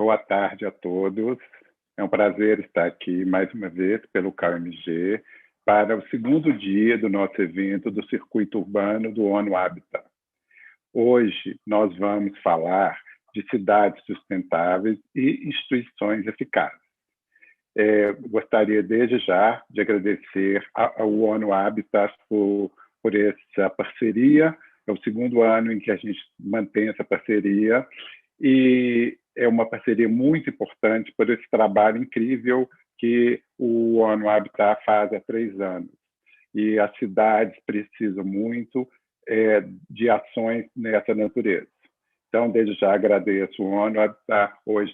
Boa tarde a todos. É um prazer estar aqui mais uma vez pelo KMG para o segundo dia do nosso evento do Circuito Urbano do ONU Habitat. Hoje nós vamos falar de cidades sustentáveis e instituições eficazes. Gostaria desde já de agradecer ao ONU Habitat por essa parceria. É o segundo ano em que a gente mantém essa parceria e é uma parceria muito importante por esse trabalho incrível que o ONU Habitat faz há 3 anos. E as cidades precisam muito de ações nessa natureza. Então, desde já agradeço o ONU Habitat hoje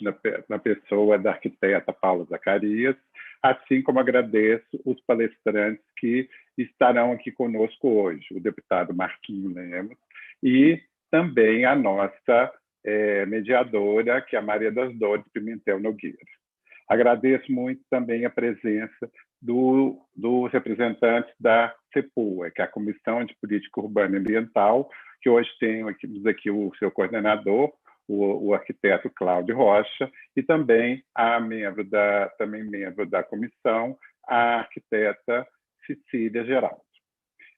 na pessoa da arquiteta Paula Zacarias, assim como agradeço os palestrantes que estarão aqui conosco hoje, o deputado Marquinho Lemos e também a nossa mediadora, que é a Maria das Dores Pimentel Nogueira. Agradeço muito também a presença dos representantes da CEPUA, que é a Comissão de Política Urbana e Ambiental, que hoje temos aqui o seu coordenador, o arquiteto Cláudio Rocha, e também membro da comissão, a arquiteta Cecília Geraldo.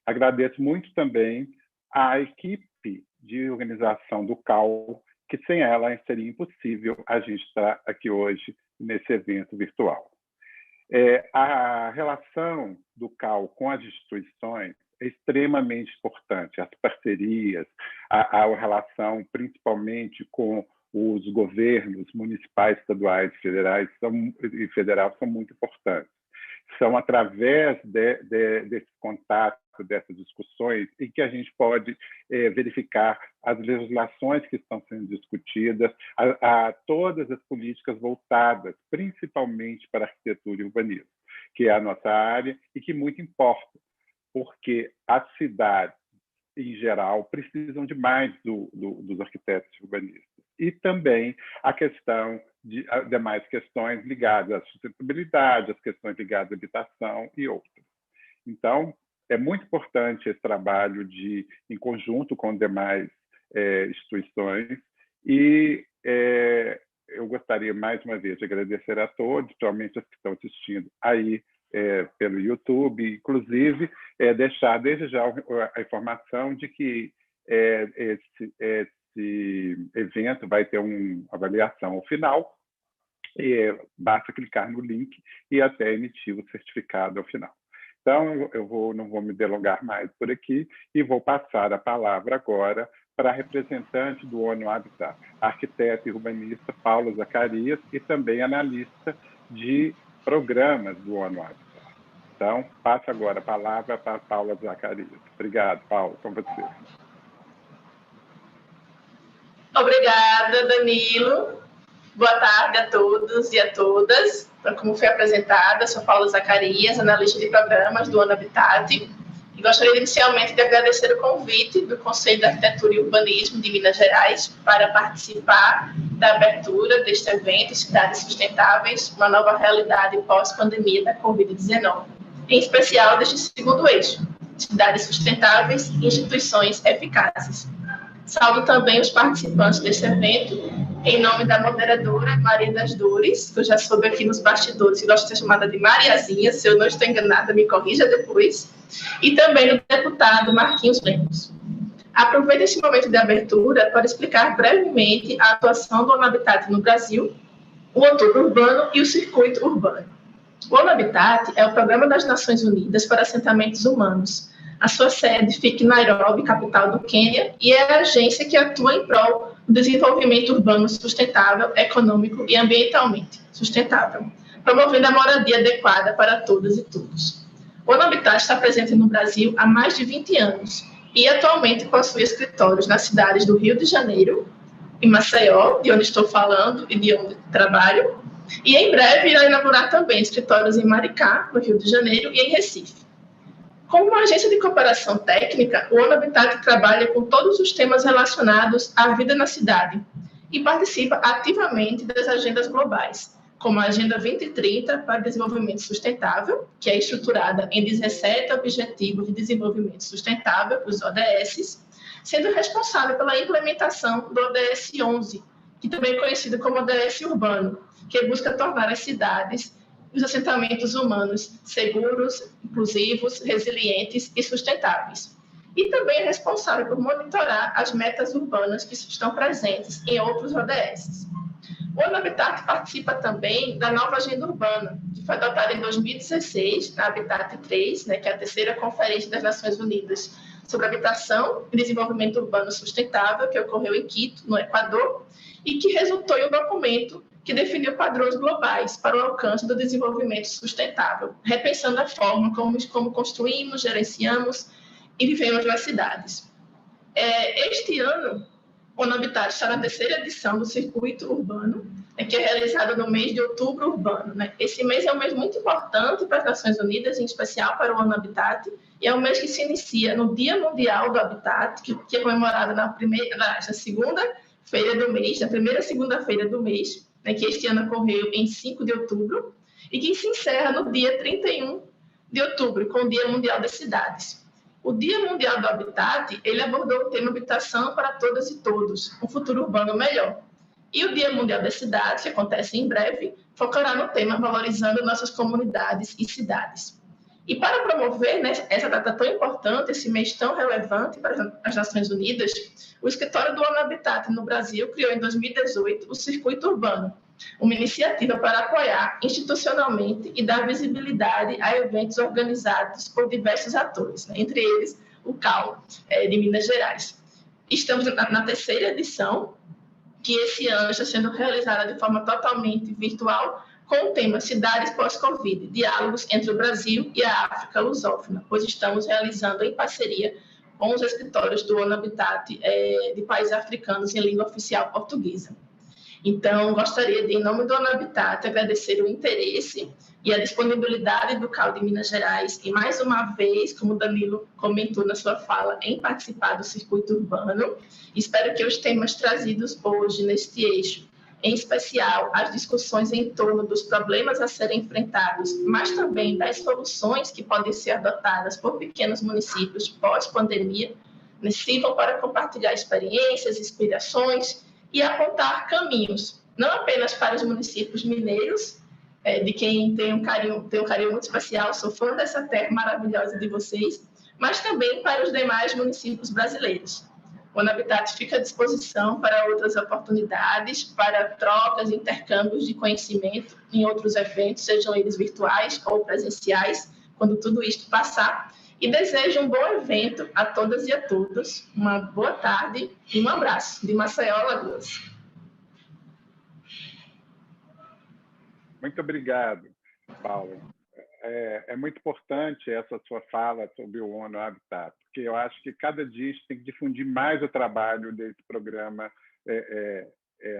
Agradeço muito também a equipe de organização do CAL, que sem ela seria impossível a gente estar aqui hoje nesse evento virtual. A relação do CAL com as instituições é extremamente importante. As parcerias, a relação principalmente com os governos municipais, estaduais e federais são muito importantes. São através desse contato, dessas discussões, em que a gente pode verificar as legislações que estão sendo discutidas, a todas as políticas voltadas, principalmente para a arquitetura e urbanismo, que é a nossa área e que muito importa, porque as cidades, em geral, precisam demais dos arquitetos e urbanistas. E também a questão de demais questões ligadas à sustentabilidade, as questões ligadas à habitação e outras. Então, é muito importante esse trabalho em conjunto com demais instituições e eu gostaria, mais uma vez, de agradecer a todos, principalmente as que estão assistindo aí pelo YouTube, inclusive deixar desde já a informação de que esse evento vai ter uma avaliação ao final, e basta clicar no link e até emitir o certificado ao final. Então, eu não vou me delongar mais por aqui e vou passar a palavra agora para a representante do ONU Habitat, arquiteta e urbanista Paula Zacarias e também analista de programas do ONU Habitat. Então, passo agora a palavra para a Paula Zacarias. Obrigado, Paula, com você. Obrigada, Danilo. Boa tarde a todos e a todas. Como foi apresentada, sou Paula Zacarias, analista de programas do ONU Habitat, e gostaria inicialmente de agradecer o convite do Conselho de Arquitetura e Urbanismo de Minas Gerais para participar da abertura deste evento Cidades Sustentáveis, uma nova realidade pós-pandemia da Covid-19, em especial deste segundo eixo, Cidades Sustentáveis e Instituições Eficazes. Saúdo também os participantes deste evento, em nome da moderadora Maria das Dores, que eu já soube aqui nos bastidores, que gosta de ser chamada de Mariazinha, se eu não estou enganada, me corrija depois, e também do deputado Marquinhos Lemos. Aproveito esse momento de abertura para explicar brevemente a atuação do ONU Habitat no Brasil, o Outubro Urbano e o Circuito Urbano. O ONU Habitat é o Programa das Nações Unidas para Assentamentos Humanos. A sua sede fica em Nairobi, capital do Quênia, e é a agência que atua em prol do desenvolvimento urbano sustentável, econômico e ambientalmente sustentável, promovendo a moradia adequada para todas e todos. O ONU Habitat está presente no Brasil há mais de 20 anos e atualmente possui escritórios nas cidades do Rio de Janeiro, em Maceió, de onde estou falando e de onde trabalho, e em breve irá inaugurar também escritórios em Maricá, no Rio de Janeiro, e em Recife. Como uma agência de cooperação técnica, o ONU Habitat trabalha com todos os temas relacionados à vida na cidade e participa ativamente das agendas globais, como a Agenda 2030 para o Desenvolvimento Sustentável, que é estruturada em 17 Objetivos de Desenvolvimento Sustentável, os ODS, sendo responsável pela implementação do ODS 11, que também é conhecido como ODS urbano, que busca tornar as cidades e os assentamentos humanos seguros, inclusivos, resilientes e sustentáveis. E também é responsável por monitorar as metas urbanas que estão presentes em outros ODS. O ONU Habitat participa também da nova agenda urbana, que foi adotada em 2016, na Habitat 3, que é a terceira Conferência das Nações Unidas sobre Habitação e Desenvolvimento Urbano Sustentável, que ocorreu em Quito, no Equador, e que resultou em um documento que definiu padrões globais para o alcance do desenvolvimento sustentável, repensando a forma como construímos, gerenciamos e vivemos nas cidades. Este ano, o ONU Habitat está na terceira edição do Circuito Urbano, que é realizado no mês de Outubro Urbano. Esse mês é um mês muito importante para as Nações Unidas, em especial para o ONU Habitat, e é um mês que se inicia no Dia Mundial do Habitat, que é comemorado na segunda-feira do mês, na primeira segunda-feira do mês, que este ano ocorreu em 5 de outubro, e que se encerra no dia 31 de outubro, com o Dia Mundial das Cidades. O Dia Mundial do Habitat, ele abordou o tema habitação para todas e todos, um futuro urbano melhor. E o Dia Mundial das Cidades, que acontece em breve, focará no tema valorizando nossas comunidades e cidades. E para promover essa data tão importante, esse mês tão relevante para as Nações Unidas, o Escritório do ONU Habitat no Brasil criou em 2018 o Circuito Urbano, uma iniciativa para apoiar institucionalmente e dar visibilidade a eventos organizados por diversos atores, entre eles o CAU, de Minas Gerais. Estamos na terceira edição, que esse ano está sendo realizada de forma totalmente virtual, com o tema Cidades pós-Covid, diálogos entre o Brasil e a África lusófona, pois estamos realizando em parceria com os escritórios do ONU Habitat de países africanos em língua oficial portuguesa. Então, gostaria de, em nome do ONU Habitat, agradecer o interesse e a disponibilidade do CAU de Minas Gerais e, mais uma vez, como o Danilo comentou na sua fala, em participar do circuito urbano. Espero que os temas trazidos hoje neste eixo, em especial as discussões em torno dos problemas a serem enfrentados, mas também das soluções que podem ser adotadas por pequenos municípios pós-pandemia, sirvam para compartilhar experiências, inspirações e apontar caminhos, não apenas para os municípios mineiros, de quem tem um carinho muito especial, sou fã dessa terra maravilhosa de vocês, mas também para os demais municípios brasileiros. O ONU Habitat fica à disposição para outras oportunidades, para trocas e intercâmbios de conhecimento em outros eventos, sejam eles virtuais ou presenciais, quando tudo isto passar. E desejo um bom evento a todas e a todos, uma boa tarde e um abraço de Maceió, Alagoas. Muito obrigado, Paulo. É muito importante essa sua fala sobre o ONU Habitat, porque eu acho que cada dia a gente tem que difundir mais o trabalho desse programa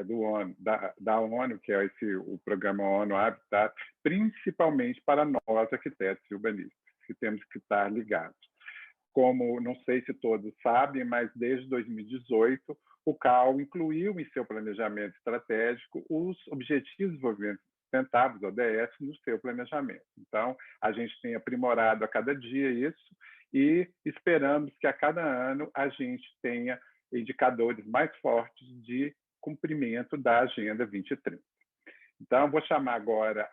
do ONU, da ONU, que é o programa ONU Habitat, principalmente para nós, arquitetos e urbanistas, que temos que estar ligados. Como não sei se todos sabem, mas desde 2018, o CAU incluiu em seu planejamento estratégico os Objetivos de Desenvolvimento Sustentáveis, ODS, no seu planejamento. Então, a gente tem aprimorado a cada dia isso e esperamos que a cada ano a gente tenha indicadores mais fortes de cumprimento da Agenda 2030. Então, vou chamar agora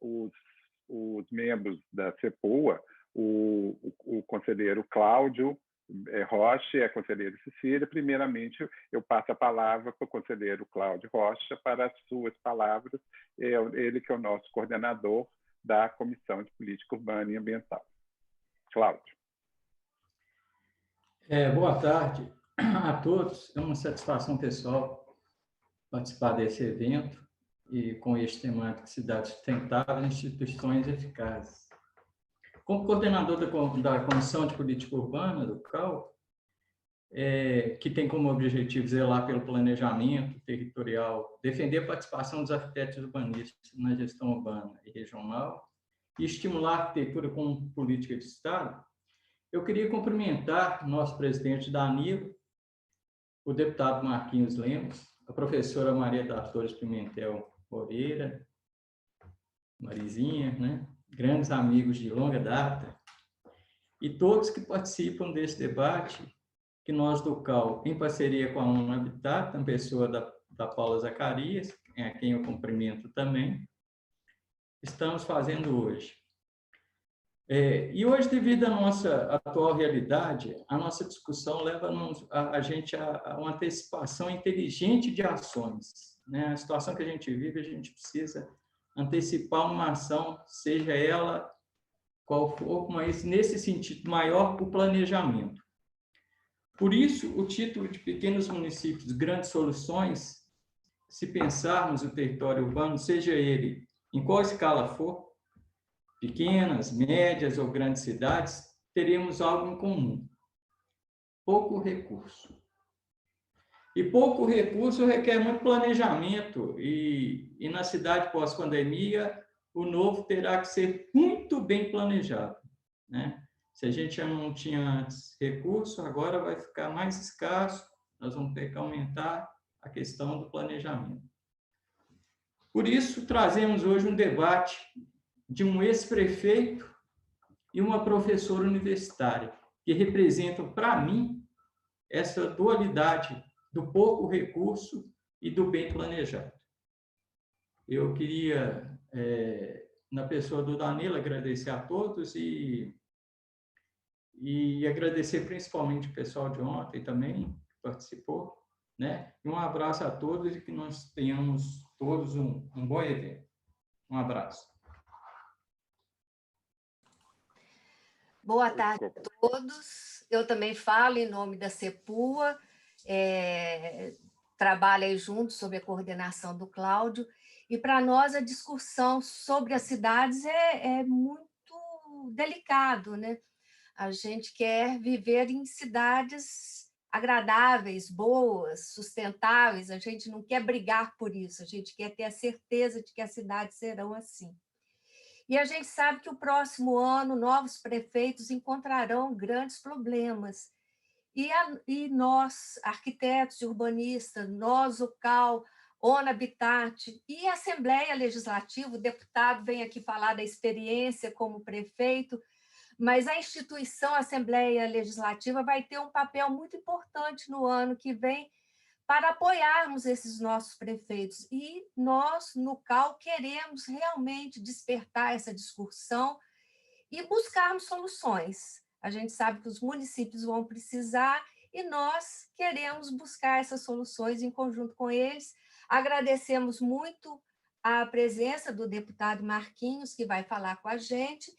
os membros da CEPOA, o conselheiro Cláudio Rocha e a conselheira Cecília. Primeiramente, eu passo a palavra para o conselheiro Cláudio Rocha para as suas palavras, ele que é o nosso coordenador da Comissão de Política Urbana e Ambiental. Cláudio. Boa tarde a todos. É uma satisfação pessoal participar desse evento e com este temático Cidades Sustentáveis e Instituições Eficazes. Como coordenador da Comissão de Política Urbana, do CAU, que tem como objetivo zelar pelo planejamento territorial, defender a participação dos arquitetos urbanistas na gestão urbana e regional e estimular a arquitetura como política de Estado, eu queria cumprimentar nosso presidente Danilo, o deputado Marquinhos Lemos, a professora Maria das Dores Pimentel Moreira, Marizinha, grandes amigos de longa data, e todos que participam desse debate, que nós do CAU, em parceria com a ONU Habitat, na pessoa da da Paula Zacarias, a quem eu cumprimento também, estamos fazendo hoje. E hoje, devido à nossa atual realidade, a nossa discussão leva a gente a uma antecipação inteligente de ações, né? A situação que a gente vive, a gente precisa antecipar uma ação, seja ela qual for, mas nesse sentido maior, o planejamento. Por isso, o título de Pequenos Municípios, Grandes Soluções, se pensarmos o território urbano, seja ele em qual escala for, pequenas, médias ou grandes cidades, teremos algo em comum: pouco recurso. E pouco recurso requer muito planejamento, e na cidade pós-pandemia, o novo terá que ser muito bem planejado, né? Se a gente já não tinha antes recurso, agora vai ficar mais escasso, nós vamos ter que aumentar a questão do planejamento. Por isso, trazemos hoje um debate de um ex-prefeito e uma professora universitária, que representam, para mim, essa dualidade do pouco recurso e do bem planejado. Eu queria, na pessoa do Danilo, agradecer a todos e agradecer principalmente o pessoal de ontem também, que participou, né? E um abraço a todos e que nós tenhamos todos um bom evento. Um abraço. Boa tarde a todos. Eu também falo em nome da CEPUA, trabalho aí junto sob a coordenação do Cláudio, e para nós a discussão sobre as cidades é muito delicado, né? A gente quer viver em cidades agradáveis, boas, sustentáveis, a gente não quer brigar por isso, a gente quer ter a certeza de que as cidades serão assim. E a gente sabe que o próximo ano novos prefeitos encontrarão grandes problemas. E nós, arquitetos e urbanistas, nós, o CAL, ONU Habitat e a Assembleia Legislativa, o deputado vem aqui falar da experiência como prefeito, mas a instituição Assembleia Legislativa vai ter um papel muito importante no ano que vem para apoiarmos esses nossos prefeitos. E nós, no CAL, queremos realmente despertar essa discussão e buscarmos soluções. A gente sabe que os municípios vão precisar e nós queremos buscar essas soluções em conjunto com eles. Agradecemos muito a presença do deputado Marquinhos, que vai falar com a gente,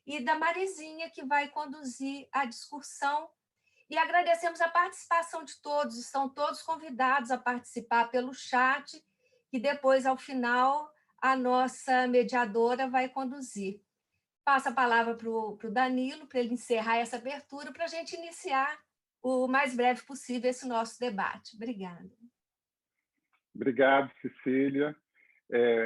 e da Marizinha, que vai conduzir a discussão. E agradecemos a participação de todos, estão todos convidados a participar pelo chat, que depois, ao final, a nossa mediadora vai conduzir. Passo a palavra para o Danilo, para ele encerrar essa abertura, para a gente iniciar o mais breve possível esse nosso debate. Obrigada. Obrigado, Cecília.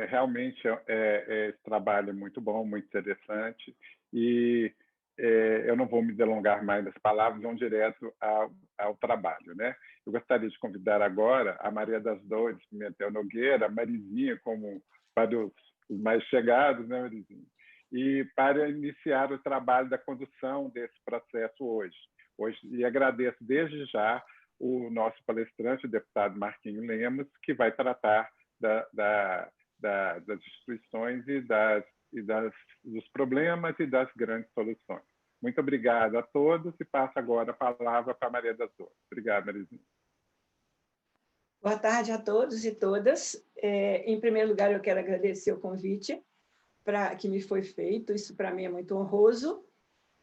Realmente, esse trabalho é muito bom, muito interessante, e eu não vou me delongar mais nas palavras, vamos direto ao trabalho, né? Eu gostaria de convidar agora a Maria das Dores Pimentel Nogueira, a Marizinha, como para os mais chegados, né, Marizinha? E para iniciar o trabalho da condução desse processo hoje. E agradeço desde já o nosso palestrante, o deputado Marquinhos Lemos, que vai tratar das instituições e dos problemas e das grandes soluções. Muito obrigado a todos e passo agora a palavra para a Maria das Dores. Obrigado, Marizinha. Boa tarde a todos e todas. Em primeiro lugar, eu quero agradecer o convite que me foi feito, isso para mim é muito honroso.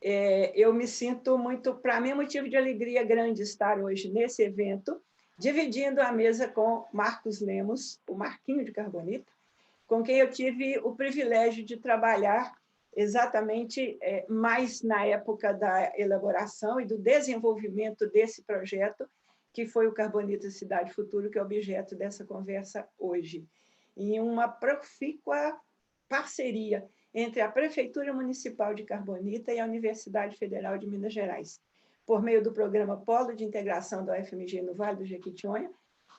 Eu me sinto muito, para mim é motivo de alegria grande estar hoje nesse evento, dividindo a mesa com Marcos Lemos, o Marquinho de Carbonita, com quem eu tive o privilégio de trabalhar exatamente mais na época da elaboração e do desenvolvimento desse projeto, que foi o Carbonita Cidade Futuro, que é objeto dessa conversa hoje. Em uma profícua parceria entre a Prefeitura Municipal de Carbonita e a Universidade Federal de Minas Gerais, por meio do programa Polo de Integração da UFMG no Vale do Jequitinhonha,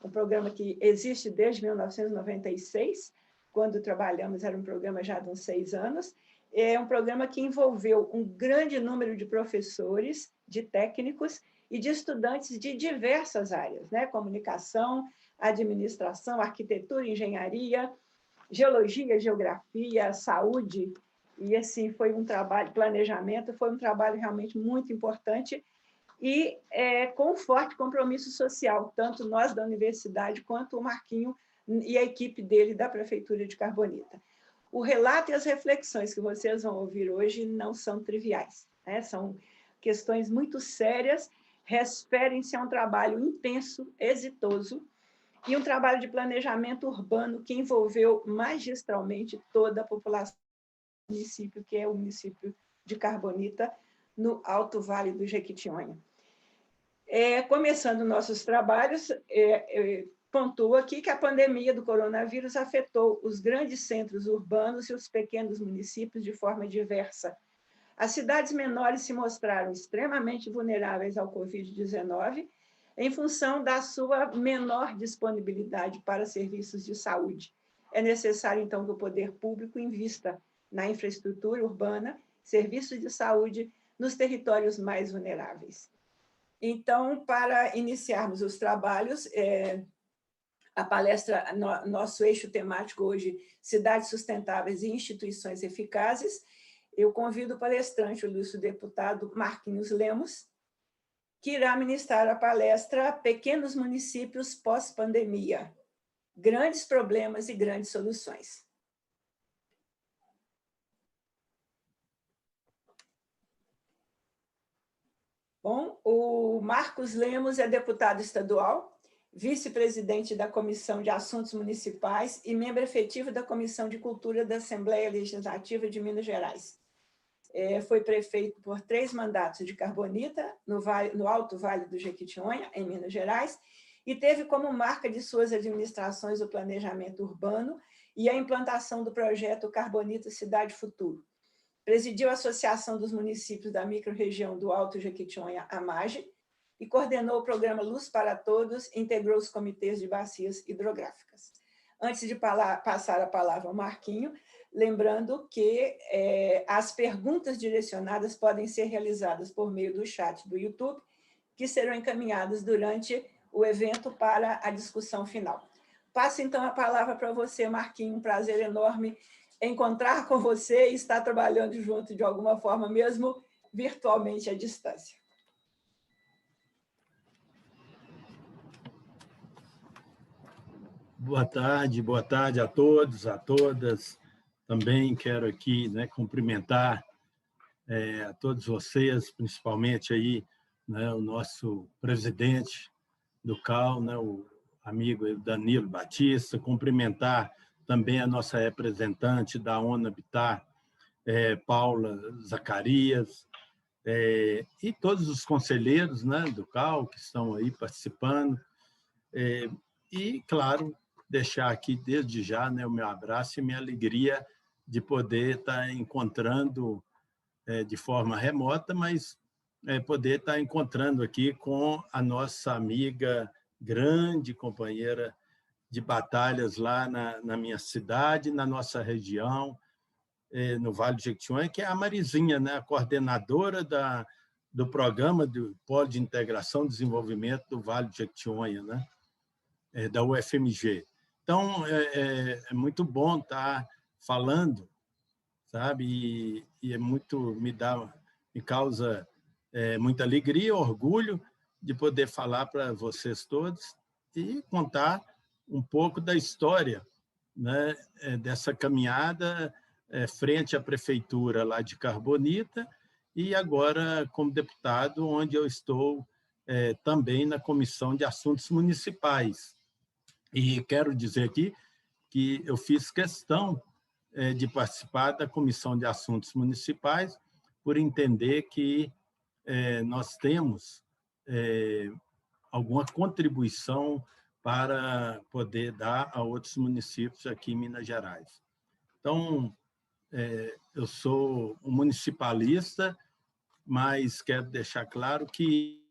um programa que existe desde 1996, quando trabalhamos, era um programa já de uns 6 anos, é um programa que envolveu um grande número de professores, de técnicos e de estudantes de diversas áreas, né? Comunicação, administração, arquitetura, engenharia, geologia, geografia, saúde, e assim foi um trabalho, planejamento, foi um trabalho realmente muito importante e com um forte compromisso social, tanto nós da universidade quanto o Marquinho e a equipe dele da Prefeitura de Carbonita. O relato e as reflexões que vocês vão ouvir hoje não são triviais, né? São questões muito sérias, referem-se a um trabalho intenso, exitoso, e um trabalho de planejamento urbano que envolveu magistralmente toda a população do município, que é o município de Carbonita, no Alto Vale do Jequitinhonha. Começando nossos trabalhos, pontua aqui que a pandemia do coronavírus afetou os grandes centros urbanos e os pequenos municípios de forma diversa. As cidades menores se mostraram extremamente vulneráveis ao Covid-19 em função da sua menor disponibilidade para serviços de saúde. É necessário, então, que o poder público invista na infraestrutura urbana, serviços de saúde nos territórios mais vulneráveis. Então, para iniciarmos os trabalhos, a palestra, nosso eixo temático hoje, Cidades Sustentáveis e Instituições Eficazes, eu convido o palestrante, o ilustre deputado Marquinhos Lemos, que irá ministrar a palestra Pequenos Municípios Pós-Pandemia, Grandes Problemas e Grandes Soluções. Bom, o Marcos Lemos é deputado estadual, vice-presidente da Comissão de Assuntos Municipais e membro efetivo da Comissão de Cultura da Assembleia Legislativa de Minas Gerais. Foi prefeito por 3 mandatos de Carbonita, no Alto Vale do Jequitinhonha, em Minas Gerais, e teve como marca de suas administrações o planejamento urbano e a implantação do projeto Carbonita Cidade Futuro. Presidiu a Associação dos Municípios da Microrregião do Alto Jequitinhonha, AMAGE, e coordenou o programa Luz para Todos, integrou os comitês de bacias hidrográficas. Antes de passar a palavra ao Marquinho, lembrando que as perguntas direcionadas podem ser realizadas por meio do chat do YouTube, que serão encaminhadas durante o evento para a discussão final. Passo, então, a palavra para você, Marquinho. Um prazer enorme encontrar com você e estar trabalhando junto de alguma forma, mesmo virtualmente à distância. Boa tarde a todos, a todas. Também quero aqui, né, cumprimentar a todos vocês, principalmente aí, né, o nosso presidente do CAL, né, o amigo Danilo Batista, cumprimentar também a nossa representante da ONU Habitat, Paula Zacarias, e todos os conselheiros, né, do CAL que estão aí participando. E, claro, deixar aqui desde já, né, o meu abraço e minha alegria de poder estar encontrando de forma remota, mas poder estar encontrando aqui com a nossa amiga, grande companheira de batalhas lá na minha cidade, na nossa região, no Vale do Jequitinhonha, que é a Marizinha, né, a coordenadora do programa do Polo de Integração e Desenvolvimento do Vale do Jequitinhonha, né, da UFMG. Então, é muito bom estar falando, sabe? E me causa muita alegria e orgulho de poder falar para vocês todos e contar um pouco da história, né, dessa caminhada frente à prefeitura lá de Carbonita e agora como deputado, onde eu estou também na Comissão de Assuntos Municipais. E quero dizer aqui que eu fiz questão de participar da Comissão de Assuntos Municipais por entender que nós temos alguma contribuição para poder dar a outros municípios aqui em Minas Gerais. Então, eu sou um municipalista, mas quero deixar claro que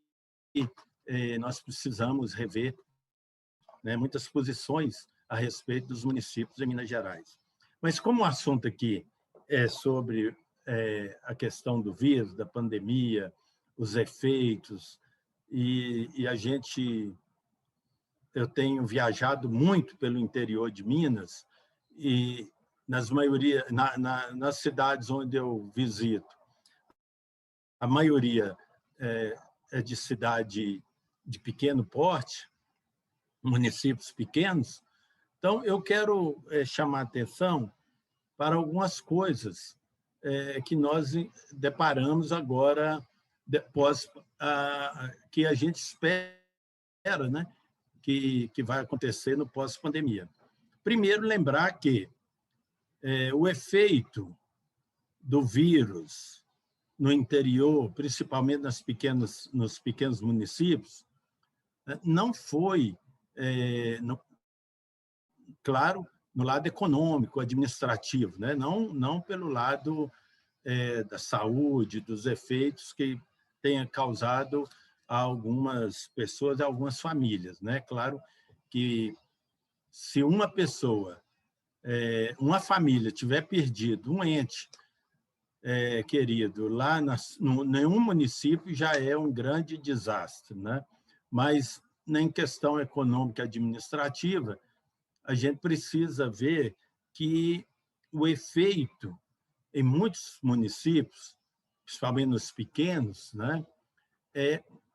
nós precisamos rever, né, muitas posições a respeito dos municípios em Minas Gerais. Mas como o assunto aqui é sobre a questão do vírus, da pandemia, os efeitos, e a gente eu tenho viajado muito pelo interior de Minas e nas cidades onde eu visito, a maioria é de cidade de pequeno porte, municípios pequenos. Então, eu quero chamar a atenção para algumas coisas que nós deparamos agora, depois que a gente espera, né, que vai acontecer no pós-pandemia. Primeiro, lembrar que o efeito do vírus no interior, principalmente nos pequenos municípios, não foi, claro, no lado econômico, administrativo, né? Não pelo lado da saúde, dos efeitos que tenha causado a algumas pessoas, a algumas famílias, né? Claro que se uma pessoa, uma família tiver perdido um ente querido lá em um município, já é um grande desastre, né? Mas, em questão econômica e administrativa, a gente precisa ver que o efeito em muitos municípios, principalmente nos pequenos, né,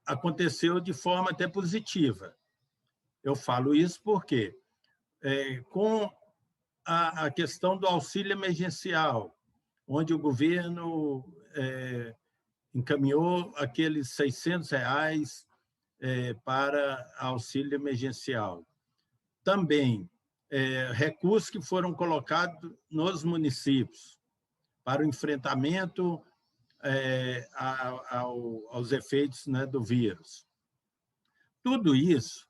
aconteceu de forma até positiva. Eu falo isso porque, com a questão do auxílio emergencial, onde o governo encaminhou aqueles R$600 para auxílio emergencial. Também recursos que foram colocados nos municípios para o enfrentamento aos efeitos, né, do vírus. Tudo isso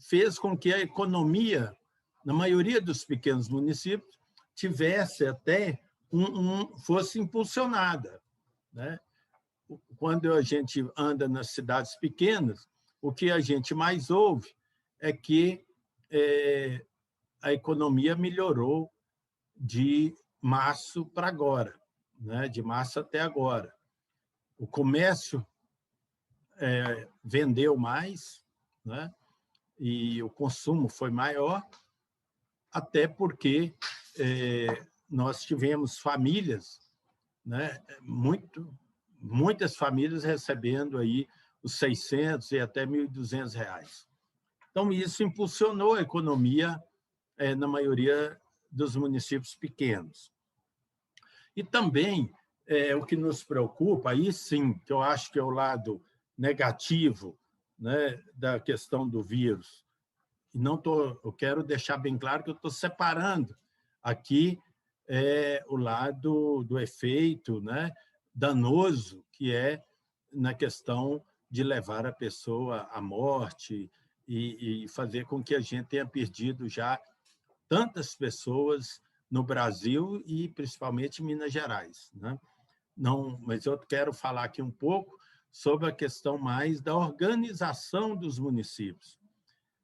fez com que a economia, na maioria dos pequenos municípios, tivesse até fosse impulsionada, né? Quando a gente anda nas cidades pequenas, o que a gente mais ouve é que a economia melhorou de março para agora, né? De março até agora. O comércio vendeu mais, né? E o consumo foi maior, até porque nós tivemos famílias, né? Muitas famílias recebendo aí os R$600 e até R$1.200. Então, isso impulsionou a economia na maioria dos municípios pequenos. E também, o que nos preocupa, aí sim, que eu acho que é o lado negativo, né, da questão do vírus, eu quero deixar bem claro que eu estou separando aqui o lado do efeito, né, danoso, que é na questão de levar a pessoa à morte e fazer com que a gente tenha perdido já tantas pessoas no Brasil e principalmente em Minas Gerais, né? Não, mas eu quero falar aqui um pouco sobre a questão mais da organização dos municípios,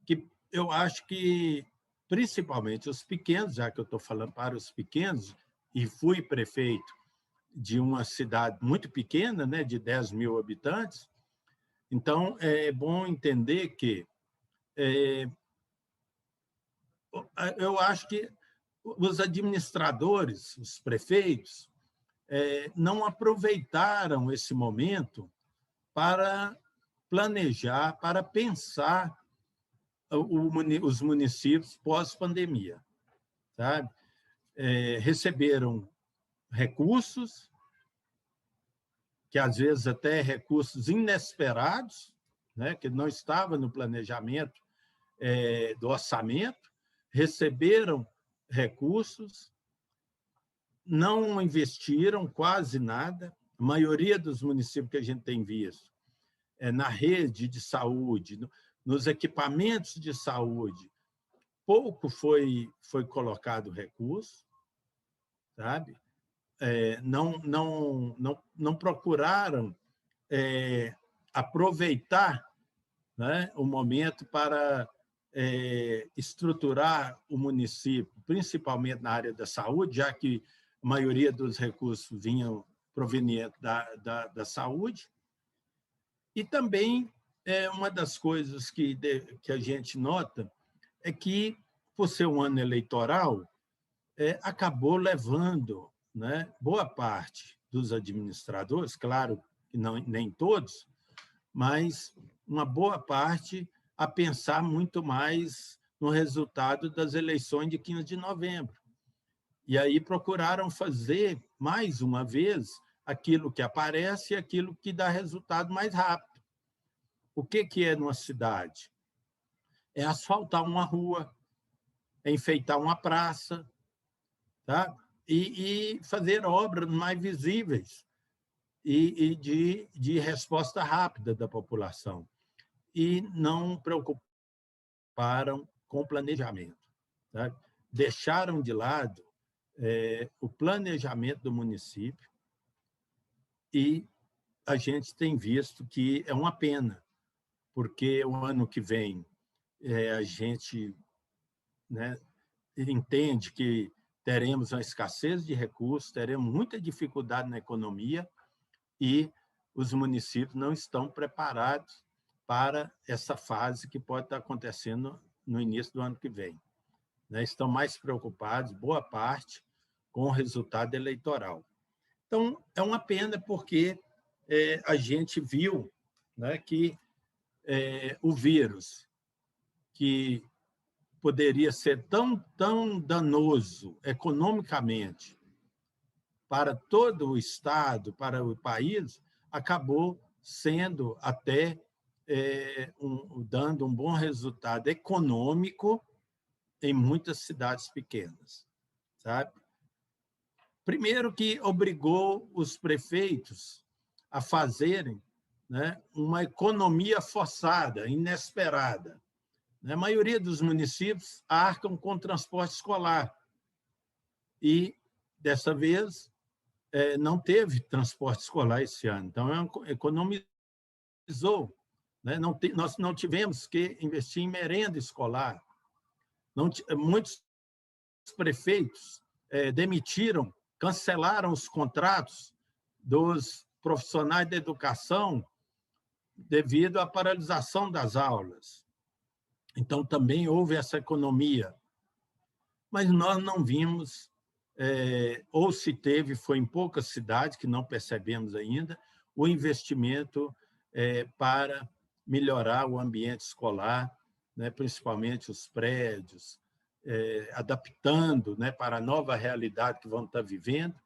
que eu acho que, principalmente os pequenos, já que eu estou falando para os pequenos, e fui prefeito de uma cidade muito pequena, né, de 10 mil habitantes, então é bom entender que eu acho que os administradores, os prefeitos, não aproveitaram esse momento para planejar, para pensar os municípios pós-pandemia, sabe? Receberam recursos, que às vezes até recursos inesperados, né, que não estavam no planejamento do orçamento, receberam recursos, não investiram quase nada. A maioria dos municípios que a gente tem visto na rede de saúde, nos equipamentos de saúde, pouco foi colocado recurso, sabe? Não procuraram aproveitar, né, o momento para estruturar o município, principalmente na área da saúde, já que a maioria dos recursos vinham provenientes da saúde, e também uma das coisas que a gente nota é que, por ser um ano eleitoral, acabou levando, né, boa parte dos administradores, claro que não, nem todos, mas uma boa parte a pensar muito mais no resultado das eleições de 15 de novembro. E aí procuraram fazer, mais uma vez, aquilo que aparece e aquilo que dá resultado mais rápido. O que é numa cidade? É asfaltar uma rua, é enfeitar uma praça, tá? E fazer obras mais visíveis e de resposta rápida da população. E não preocuparam com o planejamento. Tá? Deixaram de lado o planejamento do município e a gente tem visto que é uma pena, porque o ano que vem a gente, né, entende que teremos uma escassez de recursos, teremos muita dificuldade na economia e os municípios não estão preparados para essa fase que pode estar acontecendo no início do ano que vem. Estão mais preocupados, boa parte, com o resultado eleitoral. Então, é uma pena porque a gente viu, né, que o vírus, que poderia ser tão danoso economicamente para todo o Estado, para o país, acabou sendo até dando um bom resultado econômico em muitas cidades pequenas, sabe? Primeiro que obrigou os prefeitos a fazerem, né, uma economia forçada, inesperada. A maioria dos municípios arcam com transporte escolar e, dessa vez, não teve transporte escolar esse ano. Então, economizou. Nós não tivemos que investir em merenda escolar. Muitos prefeitos demitiram, cancelaram os contratos dos profissionais da educação devido à paralisação das aulas. Então, também houve essa economia. Mas nós não vimos, ou se teve, foi em poucas cidades, que não percebemos ainda, o investimento para melhorar o ambiente escolar, né, principalmente os prédios, adaptando, né, para a nova realidade que vão estar vivendo,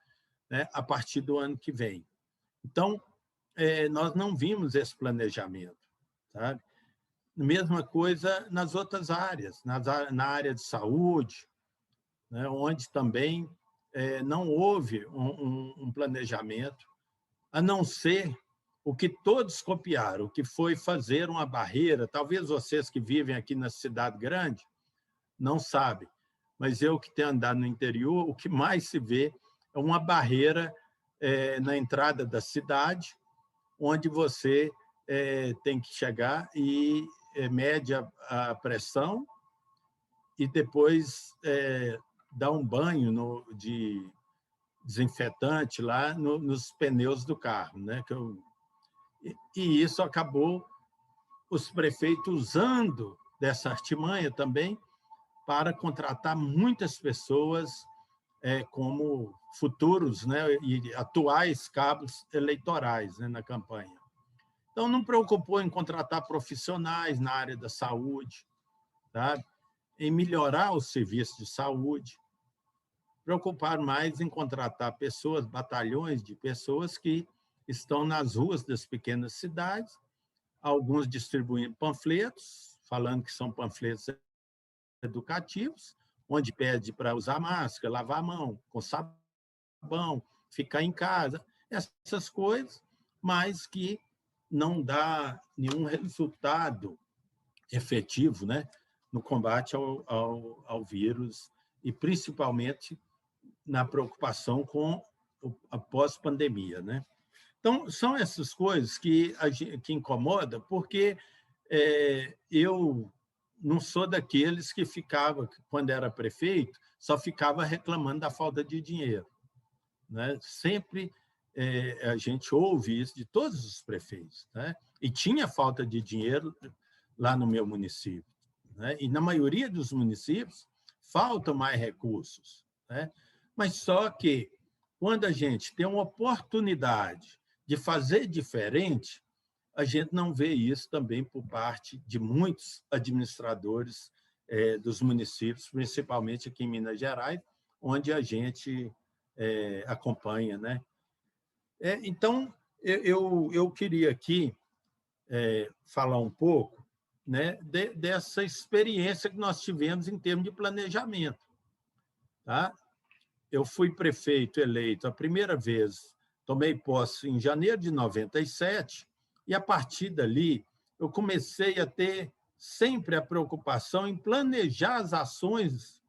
né, a partir do ano que vem. Então, nós não vimos esse planejamento, sabe? Mesma coisa nas outras áreas, na área de saúde, né, onde também não houve um planejamento, a não ser o que todos copiaram, que foi fazer uma barreira. Talvez vocês que vivem aqui na cidade grande não sabem, mas eu que tenho andado no interior, o que mais se vê é uma barreira na entrada da cidade, onde você tem que chegar e mede a pressão e depois dá um banho de desinfetante lá nos pneus do carro, né? E isso acabou os prefeitos usando dessa artimanha também para contratar muitas pessoas como futuros, né, e atuais cabos eleitorais, né, na campanha. Então, não preocupou em contratar profissionais na área da saúde, tá? Em melhorar o serviço de saúde, preocupar mais em contratar pessoas, batalhões de pessoas que estão nas ruas das pequenas cidades, alguns distribuindo panfletos, falando que são panfletos educativos, onde pede para usar máscara, lavar a mão com sabão, ficar em casa, essas coisas, mas que não dá nenhum resultado efetivo, né, no combate ao vírus e, principalmente, na preocupação com a pós-pandemia, né? Então, são essas coisas que incomodam, porque eu não sou daqueles que ficava, quando era prefeito, só ficava reclamando da falta de dinheiro, né? Sempre a gente ouve isso de todos os prefeitos, né? E tinha falta de dinheiro lá no meu município, né? E na maioria dos municípios faltam mais recursos, né? Mas só que quando a gente tem uma oportunidade de fazer diferente, a gente não vê isso também por parte de muitos administradores dos municípios, principalmente aqui em Minas Gerais, onde a gente acompanha, né? Então, eu queria aqui falar um pouco, né, dessa experiência que nós tivemos em termos de planejamento. Tá? Eu fui prefeito eleito a primeira vez, tomei posse em janeiro de 97, e, a partir dali, eu comecei a ter sempre a preocupação em planejar as ações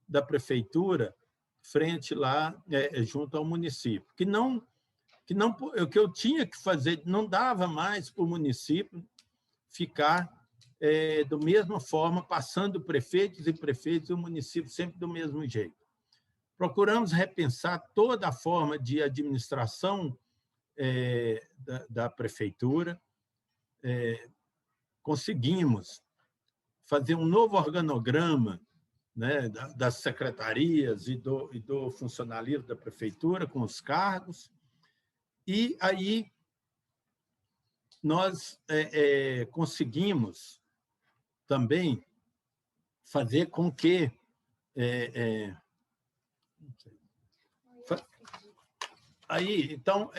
da prefeitura frente lá, junto ao município, que o que eu tinha que fazer, não dava mais para o município ficar da mesma forma, passando prefeitos e o município sempre do mesmo jeito. Procuramos repensar toda a forma de administração da prefeitura, conseguimos fazer um novo organograma, né, das secretarias e do funcionalismo da prefeitura, com os cargos, e aí nós conseguimos também fazer com que aí, então,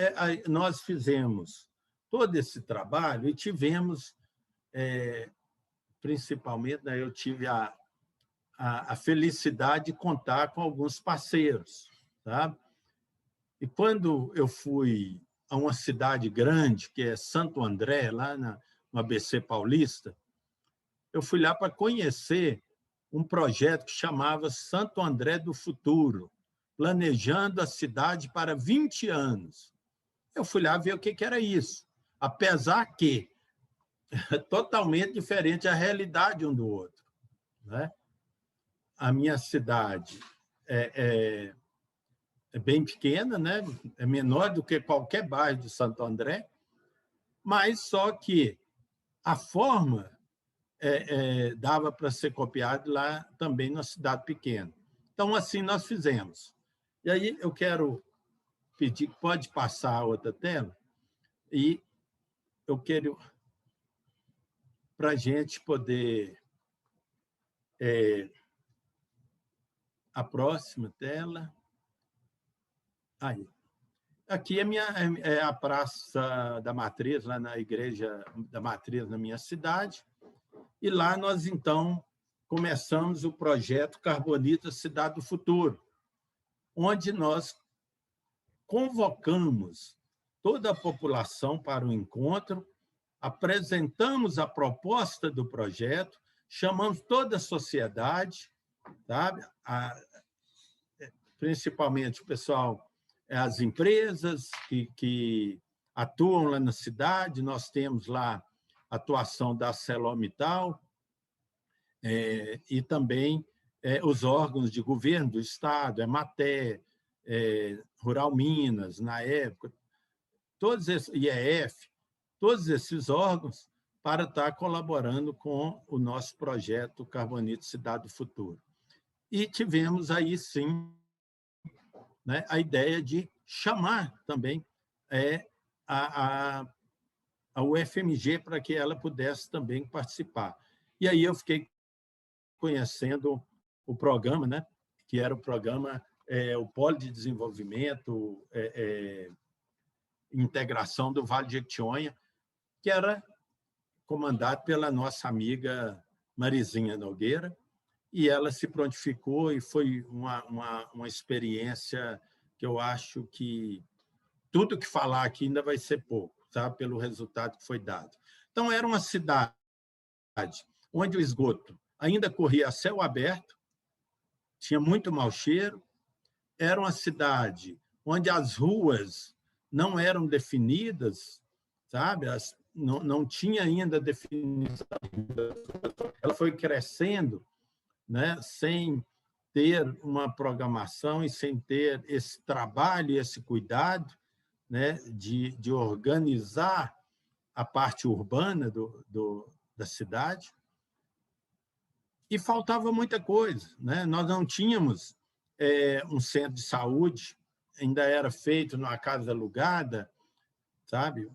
nós fizemos todo esse trabalho e tivemos, principalmente, né, eu tive a felicidade de contar com alguns parceiros. Tá? E quando eu fui a uma cidade grande, que é Santo André, lá no ABC Paulista, eu fui lá para conhecer um projeto que chamava Santo André do Futuro, planejando a cidade para 20 anos. Eu fui lá ver o que era isso, apesar que é totalmente diferente a realidade um do outro. Né? A minha cidade é bem pequena, né? É menor do que qualquer bairro de Santo André, mas só que a forma dava para ser copiado lá também na cidade pequena. Então, assim nós fizemos. E aí eu quero pedir, pode passar a outra tela, e eu quero, para a gente poder... a próxima tela. Aí. Aqui é a Praça da Matriz, lá na Igreja da Matriz, na minha cidade. E lá nós, então, começamos o projeto Carbonita Cidade do Futuro, onde nós convocamos toda a população para o encontro, apresentamos a proposta do projeto, chamamos toda a sociedade, sabe? Principalmente o pessoal, as empresas que atuam lá na cidade. Nós temos lá a atuação da ArcelorMittal e também os órgãos de governo do Estado, Emater, Rural Minas, na época, todos esses, IEF, todos esses órgãos para estar colaborando com o nosso projeto Carbonita Cidade do Futuro. E tivemos aí, sim, né, a ideia de chamar também a UFMG para que ela pudesse também participar. E aí eu fiquei conhecendo o programa, né, que era o programa, o Polo de Desenvolvimento, Integração do Vale de Jequitinhonha, que era comandado pela nossa amiga Marizinha Nogueira, e ela se prontificou, e foi uma experiência que eu acho que tudo que falar aqui ainda vai ser pouco, tá? Pelo resultado que foi dado. Então, era uma cidade onde o esgoto ainda corria a céu aberto, tinha muito mau cheiro, era uma cidade onde as ruas não eram definidas, sabe? Não tinha ainda definição. Ela foi crescendo, né, sem ter uma programação e sem ter esse trabalho e esse cuidado, né, de organizar a parte urbana da cidade, e faltava muita coisa, né? Nós não tínhamos um centro de saúde, ainda era feito numa casa alugada, sabe,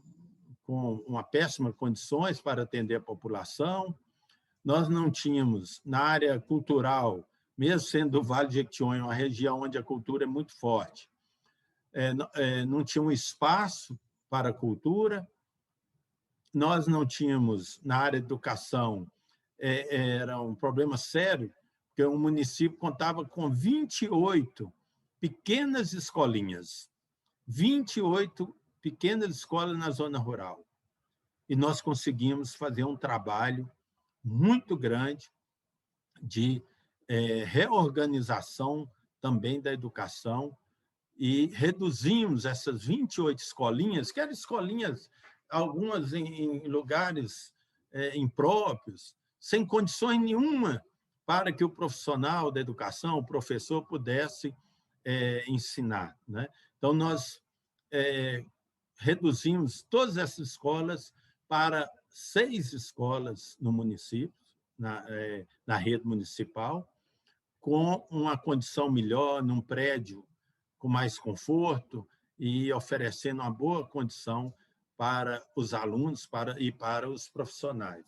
com uma péssima condições para atender a população. Nós não tínhamos, na área cultural, mesmo sendo o Vale de Jequitinhonha uma região onde a cultura é muito forte, não tinha um espaço para a cultura. Nós não tínhamos, na área de educação, era um problema sério, porque o município contava com 28 pequenas escolinhas, 28 pequenas escolas na zona rural. E nós conseguimos fazer um trabalho muito grande de reorganização também da educação, e reduzimos essas 28 escolinhas, que eram escolinhas, algumas em lugares impróprios, sem condições nenhuma para que o profissional da educação, o professor, pudesse ensinar, né? Então, nós reduzimos todas essas escolas para 6 escolas no município, na rede municipal, com uma condição melhor, num prédio com mais conforto e oferecendo uma boa condição para os alunos e para os profissionais.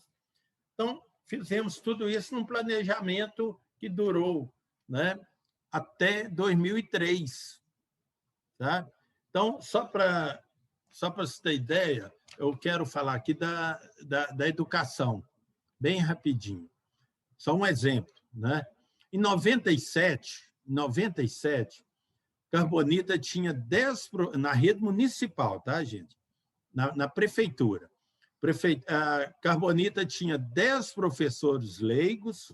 Então, fizemos tudo isso num planejamento que durou, né, até 2003. Tá? Então, só para você ter ideia, eu quero falar aqui da educação, bem rapidinho. Só um exemplo, né? Em 97, Carbonita tinha 10, na rede municipal, tá, gente? Na prefeitura. A Carbonita tinha 10 professores leigos,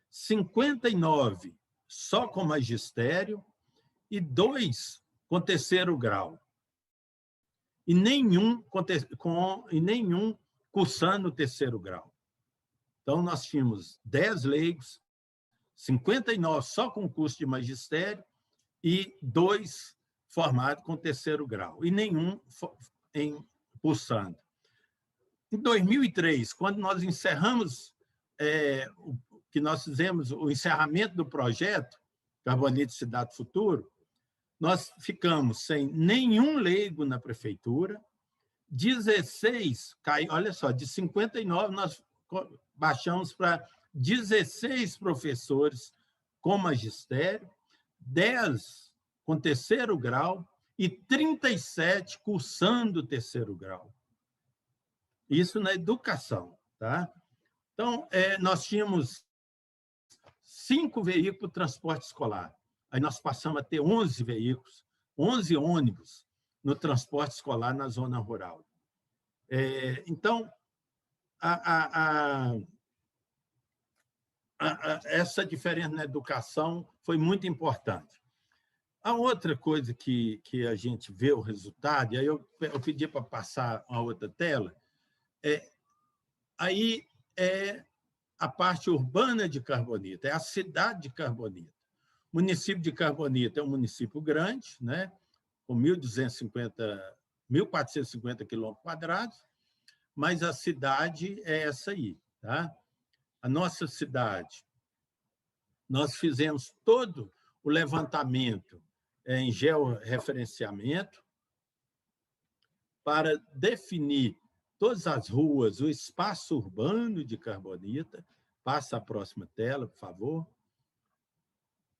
59 só com magistério e 2 com terceiro grau. E nenhum cursando o terceiro grau. Então, nós tínhamos 10 leigos, 59 só com curso de magistério e 2 formados com terceiro grau, e nenhum cursando. Em 2003, quando nós encerramos, que nós fizemos o encerramento do projeto Carbonita Cidade Futuro, nós ficamos sem nenhum leigo na prefeitura, 16, olha só, de 59 nós baixamos para 16 professores com magistério, 10 com terceiro grau e 37 cursando terceiro grau. Isso na educação. Tá? Então, nós tínhamos 5 veículos de transporte escolar. Aí nós passamos a ter 11 veículos, 11 ônibus no transporte escolar na zona rural. Então, essa diferença na educação foi muito importante. A outra coisa que a gente vê o resultado, e aí eu pedi para passar uma outra tela, aí é a parte urbana de Carbonita, é a cidade de Carbonita. O município de Carbonita é um município grande, né, com 1.450 km², mas a cidade é essa aí. Tá? A nossa cidade, nós fizemos todo o levantamento em georreferenciamento para definir todas as ruas, o espaço urbano de Carbonita. Passa a próxima tela, por favor.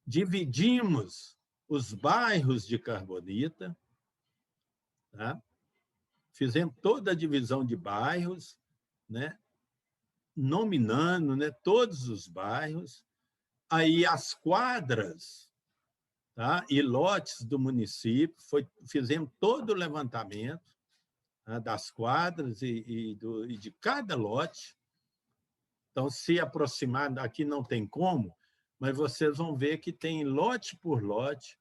Dividimos os bairros de Carbonita, tá? Fizemos toda a divisão de bairros, né? Nominando, né, todos os bairros, aí as quadras, tá, e lotes do município, fizemos todo o levantamento, tá, das quadras e de cada lote. Então, se aproximar, aqui não tem como, mas vocês vão ver que tem lote por lote,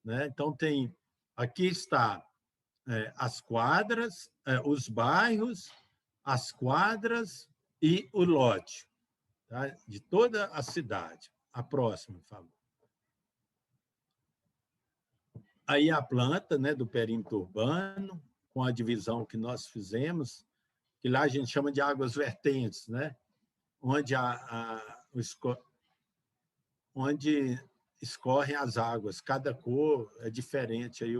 né? Então, aqui está as quadras, os bairros, as quadras e o lote, tá? De toda a cidade. A próxima, por favor. aí a planta, né, do perímetro urbano, com a divisão que nós fizemos, que lá a gente chama de águas vertentes, né, onde onde escorrem as águas, cada cor é diferente aí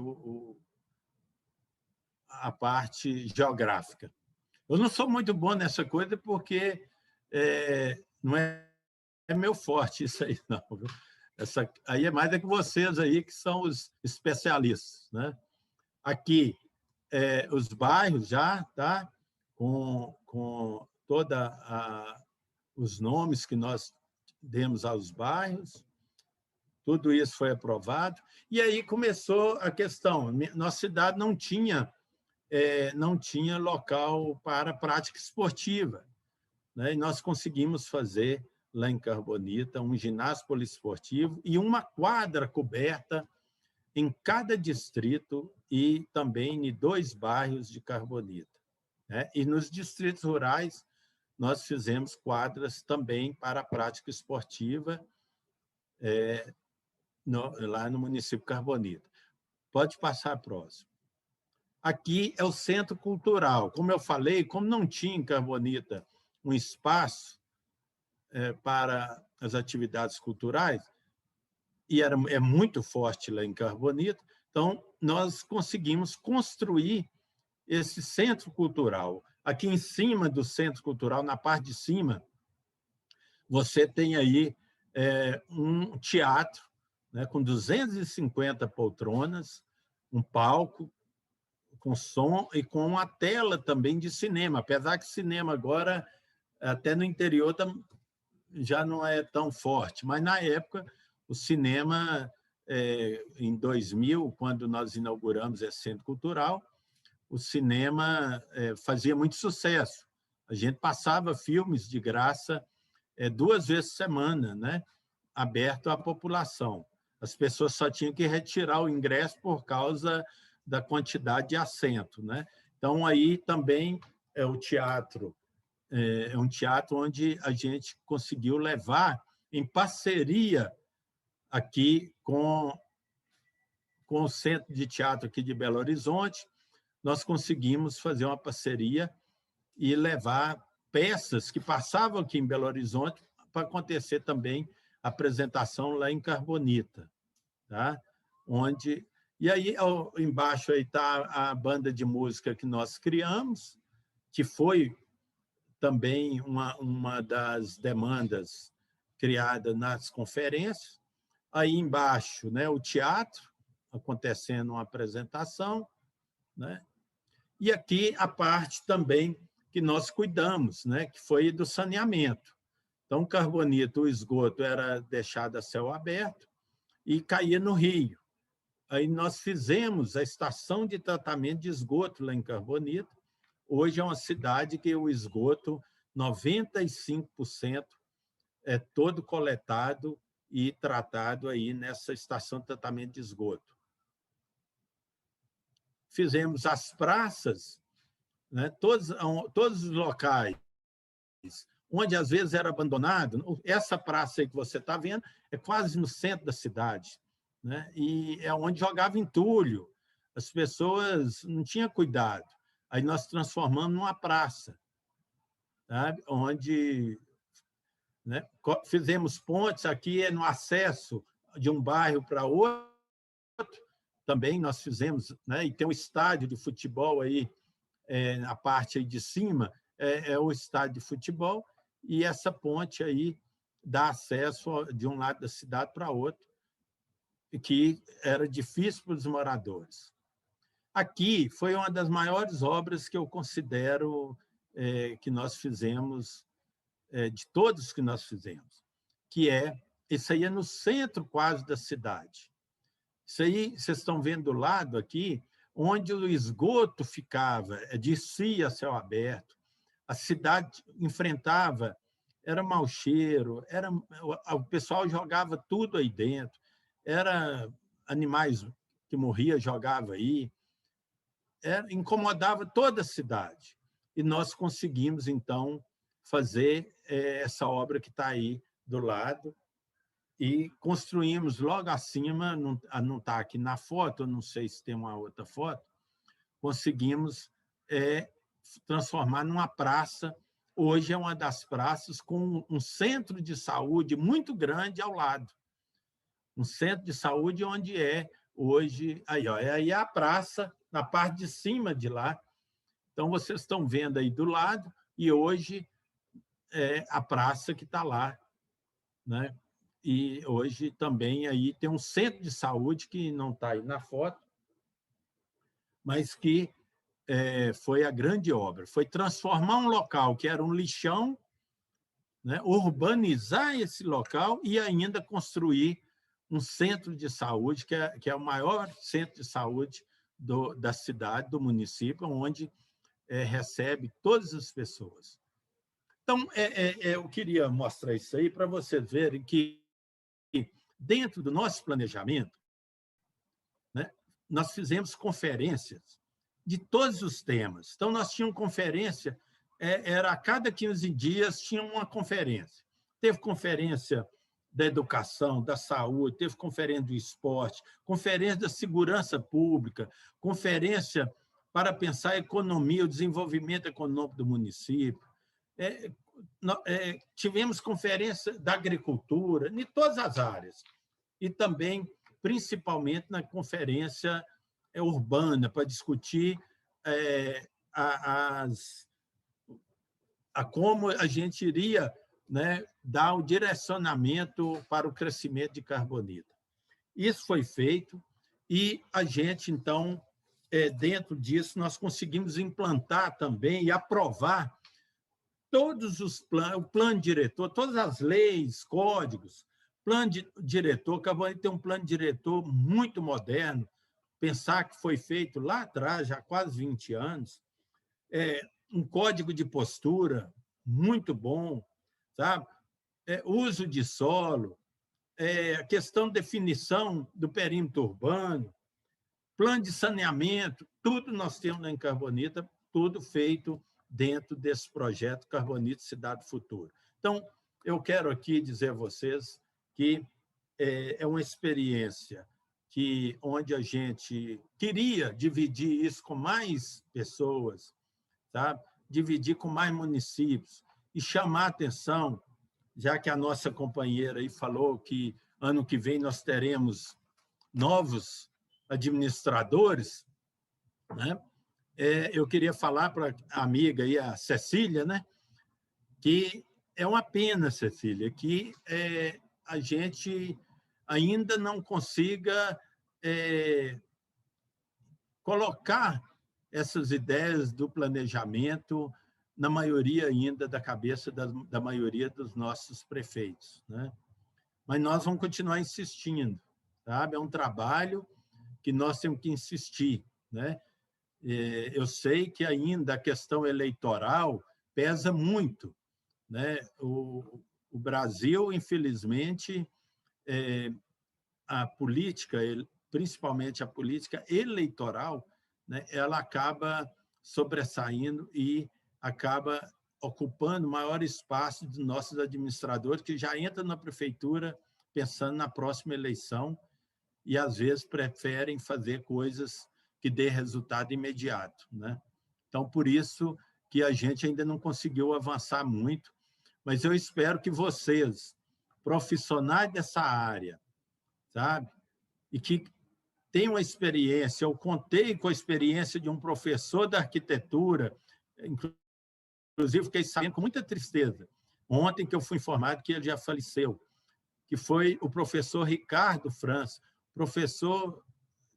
a parte geográfica. Eu não sou muito bom nessa coisa porque não é meu forte isso aí, não. Viu? Aí é mais que vocês aí que são os especialistas, né? Aqui, os bairros já, tá? Com toda os nomes que nós demos aos bairros, tudo isso foi aprovado. E aí começou a questão. Nossa cidade não tinha local para prática esportiva, né? E nós conseguimos fazer lá em Carbonita um ginásio poliesportivo e uma quadra coberta em cada distrito e também em 2 bairros de Carbonita, né? E nos distritos rurais nós fizemos quadras também para a prática esportiva lá no município de Carbonita. Pode passar a próxima. Aqui é o Centro Cultural. Como eu falei, como não tinha em Carbonita um espaço para as atividades culturais, e é muito forte lá em Carbonita, então nós conseguimos construir esse Centro Cultural. Aqui em cima do Centro Cultural, na parte de cima, você tem aí um teatro, né, com 250 poltronas, um palco, com som e com uma tela também de cinema, apesar que cinema agora, até no interior, já não é tão forte, mas na época o cinema, em 2000, quando nós inauguramos esse centro cultural, o cinema fazia muito sucesso. A gente passava filmes de graça 2 vezes por semana, né, aberto à população. As pessoas só tinham que retirar o ingresso por causa da quantidade de assento, né? Então, aí também o teatro é um teatro onde a gente conseguiu levar em parceria aqui com o Centro de Teatro aqui de Belo Horizonte, nós conseguimos fazer uma parceria e levar peças que passavam aqui em Belo Horizonte para acontecer também a apresentação lá em Carbonita, tá? E aí, embaixo está a banda de música que nós criamos, que foi também uma das demandas criadas nas conferências. Aí embaixo, né, o teatro, acontecendo uma apresentação, né? E aqui a parte também que nós cuidamos, né, que foi do saneamento. Então, Carbonita, o esgoto era deixado a céu aberto e caía no rio. Aí nós fizemos a estação de tratamento de esgoto lá em Carbonita. Hoje é uma cidade que o esgoto, 95% é todo coletado e tratado aí nessa estação de tratamento de esgoto. Fizemos as praças, né, todos os locais onde às vezes era abandonado. Essa praça aí que você está vendo é quase no centro da cidade, né? E é onde jogava entulho. As pessoas não tinham cuidado. Aí nós transformamos numa praça, sabe? Onde, né, fizemos pontes aqui no acesso de um bairro para outro. Também nós fizemos, né? E tem um estádio de futebol aí, na parte aí de cima, é o estádio de futebol, e essa ponte aí dá acesso de um lado da cidade para outro, que era difícil para os moradores. Aqui foi uma das maiores obras que eu considero que nós fizemos, de todos que nós fizemos, que isso aí é no centro quase da cidade. Isso aí, vocês estão vendo do lado aqui, onde o esgoto ficava, descia a céu aberto, a cidade enfrentava, era mau cheiro, o pessoal jogava tudo aí dentro, era animais que morriam, jogava aí, incomodava toda a cidade. E nós conseguimos, então, fazer essa obra que está aí do lado, e construímos logo acima, não está aqui na foto, eu não sei se tem uma outra foto, conseguimos transformar numa praça. Hoje é uma das praças com um centro de saúde muito grande ao lado. Um centro de saúde onde hoje... Aí é a praça, na parte de cima de lá. Então, vocês estão vendo aí do lado, e hoje é a praça que está lá, né? E hoje também aí tem um centro de saúde que não está aí na foto, mas que foi a grande obra. Foi transformar um local que era um lixão, né? Urbanizar esse local e ainda construir um centro de saúde, que é o maior centro de saúde da cidade, do município, onde recebe todas as pessoas. Então, eu queria mostrar isso aí para vocês verem que, dentro do nosso planejamento, né, nós fizemos conferências de todos os temas. Então, nós tínhamos conferência, a cada 15 dias tinha uma conferência. Teve conferência da educação, da saúde, teve conferência do esporte, conferência da segurança pública, conferência para pensar a economia, o desenvolvimento econômico do município. Tivemos conferência da agricultura, em todas as áreas, e também, principalmente, na conferência urbana, para discutir como a gente iria, né, dar o direcionamento para o crescimento de Carbonita. Isso foi feito e a gente, então, dentro disso, nós conseguimos implantar também e aprovar todos os planos, o plano diretor, todas as leis, códigos, plano diretor. Carbonita tem um plano diretor muito moderno, pensar que foi feito lá atrás, já há quase 20 anos, um código de postura muito bom, sabe? Uso de solo, a questão de definição do perímetro urbano, plano de saneamento, tudo nós temos em Carbonita, tudo feito dentro desse projeto Carbonita Cidade Futura. Então, eu quero aqui dizer a vocês que é uma experiência onde a gente queria dividir isso com mais pessoas, sabe? Dividir com mais municípios e chamar a atenção, já que a nossa companheira aí falou que ano que vem nós teremos novos administradores, né? Eu queria falar para a amiga aí, a Cecília, né? Que é uma pena, Cecília, que a gente ainda não consiga colocar essas ideias do planejamento na maioria ainda da cabeça da maioria dos nossos prefeitos, né? Mas nós vamos continuar insistindo, sabe? É um trabalho que nós temos que insistir, né? Eu sei que ainda a questão eleitoral pesa muito, né? O Brasil, infelizmente, a política, principalmente a política eleitoral, né, ela acaba sobressaindo e acaba ocupando maior espaço dos nossos administradores, que já entram na prefeitura pensando na próxima eleição e, às vezes, preferem fazer coisas que dê resultado imediato, né? Então, por isso que a gente ainda não conseguiu avançar muito, mas eu espero que vocês, profissionais dessa área, sabe, e que tenham uma experiência, eu contei com a experiência de um professor da arquitetura, inclusive fiquei sabendo com muita tristeza, ontem que eu fui informado que ele já faleceu, que foi o professor Ricardo França, professor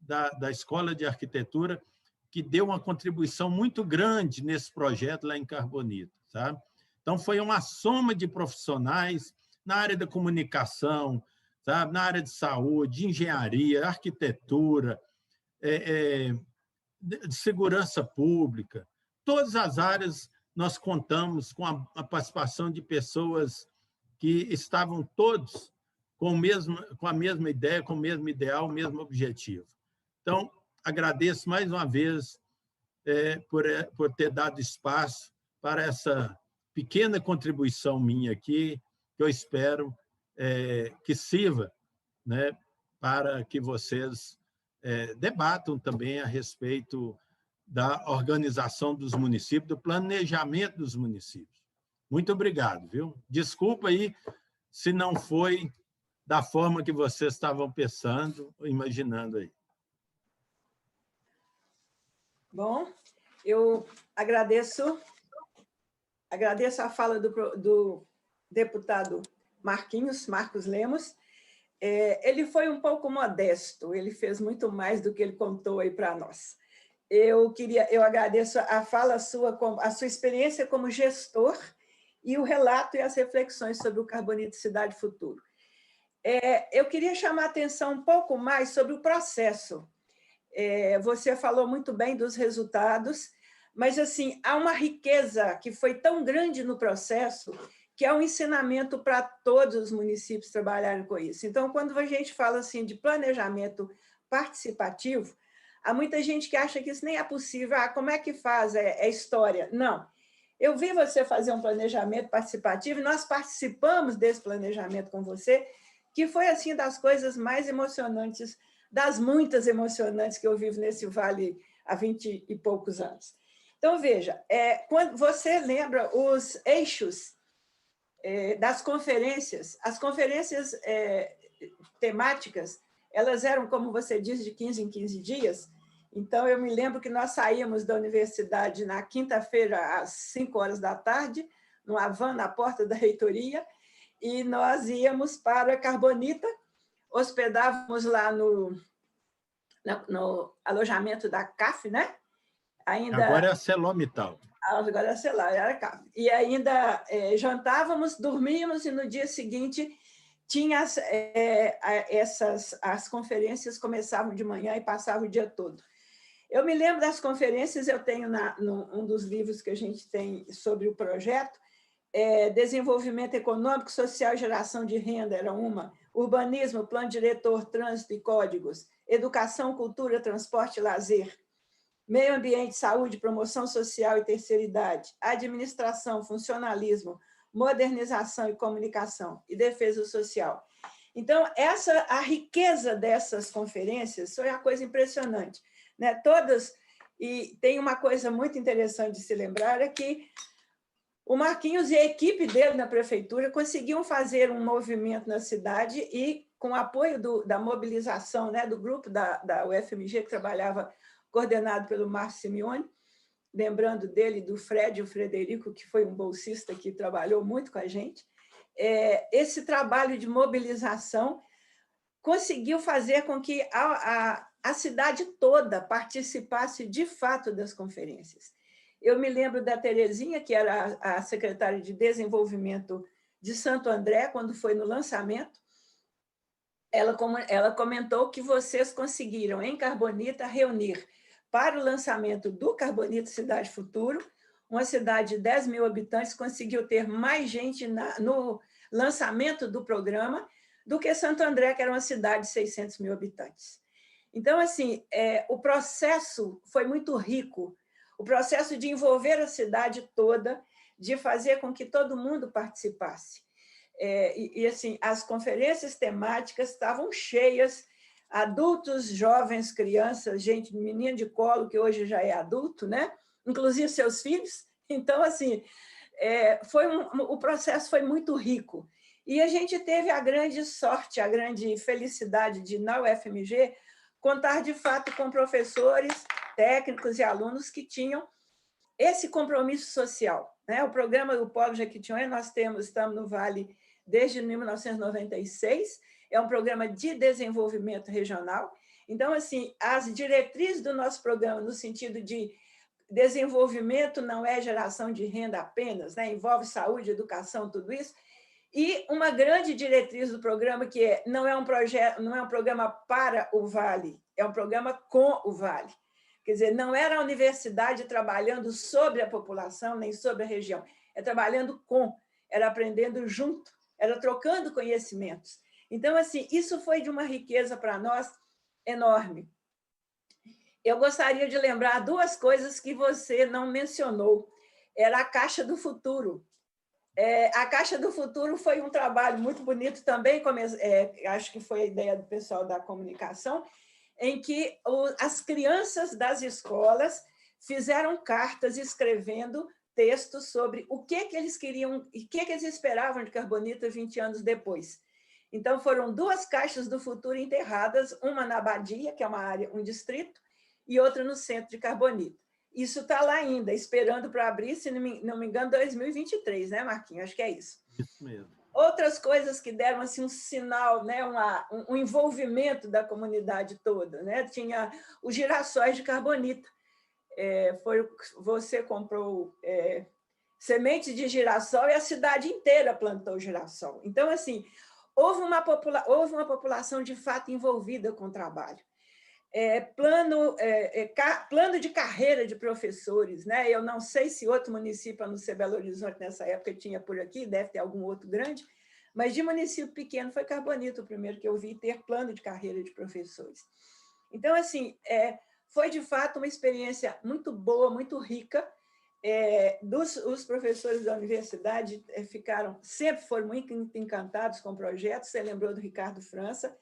da Escola de Arquitetura, que deu uma contribuição muito grande nesse projeto lá em Carbonita, sabe? Então, foi uma soma de profissionais na área da comunicação, sabe? Na área de saúde, de engenharia, arquitetura, de segurança pública. Todas as áreas nós contamos com a participação de pessoas que estavam todos com a mesma ideia, com o mesmo ideal, o mesmo objetivo. Então, agradeço mais uma vez por ter dado espaço para essa pequena contribuição minha aqui, que eu espero que sirva, né, para que vocês debatam também a respeito da organização dos municípios, do planejamento dos municípios. Muito obrigado, viu? Desculpa aí se não foi da forma que vocês estavam pensando, imaginando aí. Bom, eu agradeço a fala do deputado Marcos Lemos. Ele foi um pouco modesto, ele fez muito mais do que ele contou aí para nós. Eu agradeço a fala sua, a sua experiência como gestor e o relato e as reflexões sobre o Carbonito Cidade Futuro. Eu queria chamar a atenção um pouco mais sobre o processo. Você falou muito bem dos resultados, mas assim, há uma riqueza que foi tão grande no processo que é um ensinamento para todos os municípios trabalharem com isso. Então, quando a gente fala assim de planejamento participativo, há muita gente que acha que isso nem é possível. Como é que faz? É história. Não. Eu vi você fazer um planejamento participativo e nós participamos desse planejamento com você, que foi assim das coisas mais emocionantes, das muitas emocionantes que eu vivo nesse vale há 20 e poucos anos. Então, veja, quando você lembra os eixos das conferências, as conferências temáticas, elas eram, como você disse, de 15 em 15 dias. Então, eu me lembro que nós saímos da universidade na quinta-feira, às 5 horas da tarde, numa van na porta da reitoria, e nós íamos para Carbonita, hospedávamos lá no alojamento da CAF, né? Agora é a Celomital. Agora é a Celar, era CAF. E ainda jantávamos, dormíamos, e no dia seguinte tinha as conferências começavam de manhã e passavam o dia todo. Eu me lembro das conferências, eu tenho um dos livros que a gente tem sobre o projeto, Desenvolvimento Econômico, Social e Geração de Renda, era uma, Urbanismo, Plano Diretor, Trânsito e Códigos, Educação, Cultura, Transporte e Lazer, Meio Ambiente, Saúde, Promoção Social e Terceira Idade, Administração, Funcionalismo, Modernização e Comunicação e Defesa Social. Então, a riqueza dessas conferências foi uma coisa impressionante, né? Todas, e tem uma coisa muito interessante de se lembrar, é que o Marquinhos e a equipe dele na prefeitura conseguiam fazer um movimento na cidade e, com o apoio da mobilização, né, do grupo da UFMG, que trabalhava coordenado pelo Márcio Simeone, lembrando dele, do Fred e o Frederico, que foi um bolsista que trabalhou muito com a gente, esse trabalho de mobilização conseguiu fazer com que a cidade toda participasse de fato das conferências. Eu me lembro da Terezinha, que era a secretária de Desenvolvimento de Santo André, quando foi no lançamento, ela comentou que vocês conseguiram, em Carbonita, reunir para o lançamento do Carbonita Cidade Futuro, uma cidade de 10 mil habitantes conseguiu ter mais gente no lançamento do programa do que Santo André, que era uma cidade de 600 mil habitantes. Então, assim, o processo foi muito rico, o processo de envolver a cidade toda, de fazer com que todo mundo participasse. Assim, as conferências temáticas estavam cheias, adultos, jovens, crianças, gente, menino de colo, que hoje já é adulto, né? Inclusive seus filhos. Então, assim, o processo foi muito rico. E a gente teve a grande sorte, a grande felicidade de, na UFMG, contar, de fato, com professores, técnicos e alunos que tinham esse compromisso social, né? O programa do Polo Jequitinhonha, nós estamos no Vale desde 1996, é um programa de desenvolvimento regional. Então, assim, as diretrizes do nosso programa, no sentido de desenvolvimento não é geração de renda apenas, né? Envolve saúde, educação, tudo isso. E uma grande diretriz do programa, que não é um programa para o Vale, é um programa com o Vale. Quer dizer, não era a universidade trabalhando sobre a população, nem sobre a região, é trabalhando com, era aprendendo junto, era trocando conhecimentos. Então, assim, isso foi de uma riqueza para nós enorme. Eu gostaria de lembrar duas coisas que você não mencionou. Era a Caixa do Futuro. A Caixa do Futuro foi um trabalho muito bonito também, acho que foi a ideia do pessoal da comunicação, em que as crianças das escolas fizeram cartas escrevendo textos sobre o que eles queriam e o que eles esperavam de Carbonita 20 anos depois. Então, foram 2 caixas do futuro enterradas, uma na Abadia, que é uma área, um distrito, e outra no centro de Carbonita. Isso está lá ainda, esperando para abrir, se não me engano, 2023, né, Marquinhos? Acho que é isso. Isso mesmo. Outras coisas que deram assim, um sinal, né, um envolvimento da comunidade toda. Né? Tinha os girassóis de Carbonita. Você comprou semente de girassol e a cidade inteira plantou girassol. Então, assim, houve uma população de fato envolvida com o trabalho. Plano de carreira de professores. Né? Eu não sei se outro município, a não ser Belo Horizonte, nessa época tinha por aqui, deve ter algum outro grande, mas de município pequeno foi Carbonita o primeiro que eu vi ter plano de carreira de professores. Então, assim, foi de fato uma experiência muito boa, muito rica. Os professores da universidade sempre foram muito encantados com o projeto. Você lembrou do Ricardo França,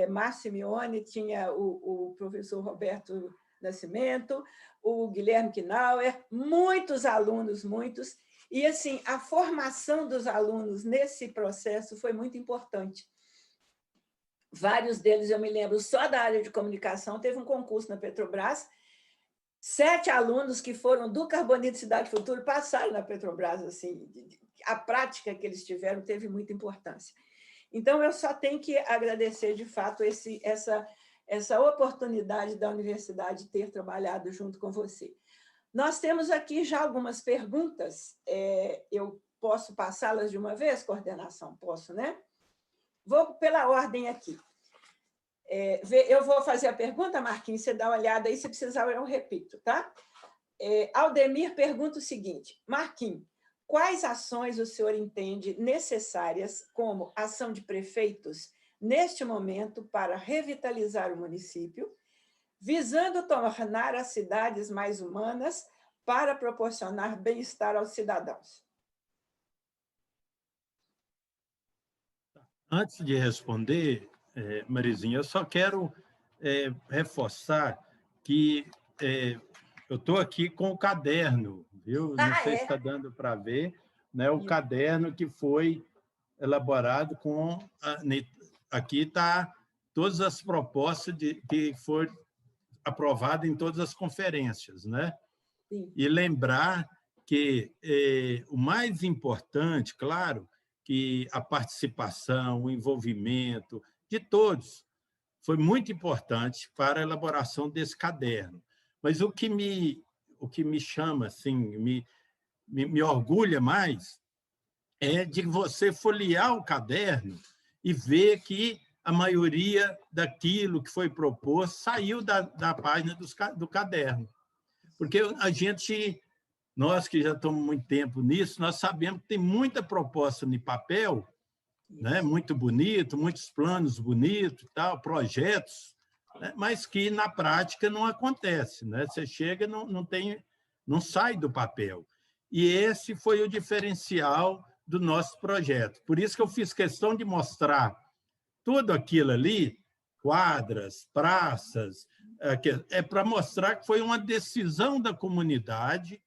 Márcio Simeone, tinha o professor Roberto Nascimento, o Guilherme Knauer, muitos alunos, muitos. E, assim, a formação dos alunos nesse processo foi muito importante. Vários deles, eu me lembro, só da área de comunicação, teve um concurso na Petrobras, 7 alunos que foram do Carbonita Cidade Futuro passaram na Petrobras. Assim, a prática que eles tiveram teve muita importância. Então, eu só tenho que agradecer, de fato, essa oportunidade da universidade ter trabalhado junto com você. Nós temos aqui já algumas perguntas. Eu posso passá-las de uma vez, coordenação? Posso, né? Vou pela ordem aqui. Eu vou fazer a pergunta, Marquinhos, você dá uma olhada aí, se precisar eu repito, tá? Aldemir pergunta o seguinte: Marquinhos, quais ações o senhor entende necessárias, como ação de prefeitos, neste momento, para revitalizar o município, visando tornar as cidades mais humanas para proporcionar bem-estar aos cidadãos? Antes de responder, Marizinha, eu só quero reforçar que eu estou aqui com o caderno, viu? Não sei se está dando para ver, né? O caderno que foi elaborado com... Aqui está todas as propostas que foram aprovadas em todas as conferências, né? Sim. E lembrar que o mais importante, claro, que a participação, o envolvimento de todos foi muito importante para a elaboração desse caderno. Mas o que me chama, assim, me orgulha mais é de você folhear o caderno e ver que a maioria daquilo que foi proposto saiu da página do caderno. Porque a gente, nós que já estamos muito tempo nisso, nós sabemos que tem muita proposta no papel, né? Muito bonito, muitos planos bonitos, tal, projetos, né? Mas que na prática não acontece, né? Você chega e não sai do papel. E esse foi o diferencial do nosso projeto. Por isso que eu fiz questão de mostrar tudo aquilo ali, quadras, praças, para mostrar que foi uma decisão da comunidade,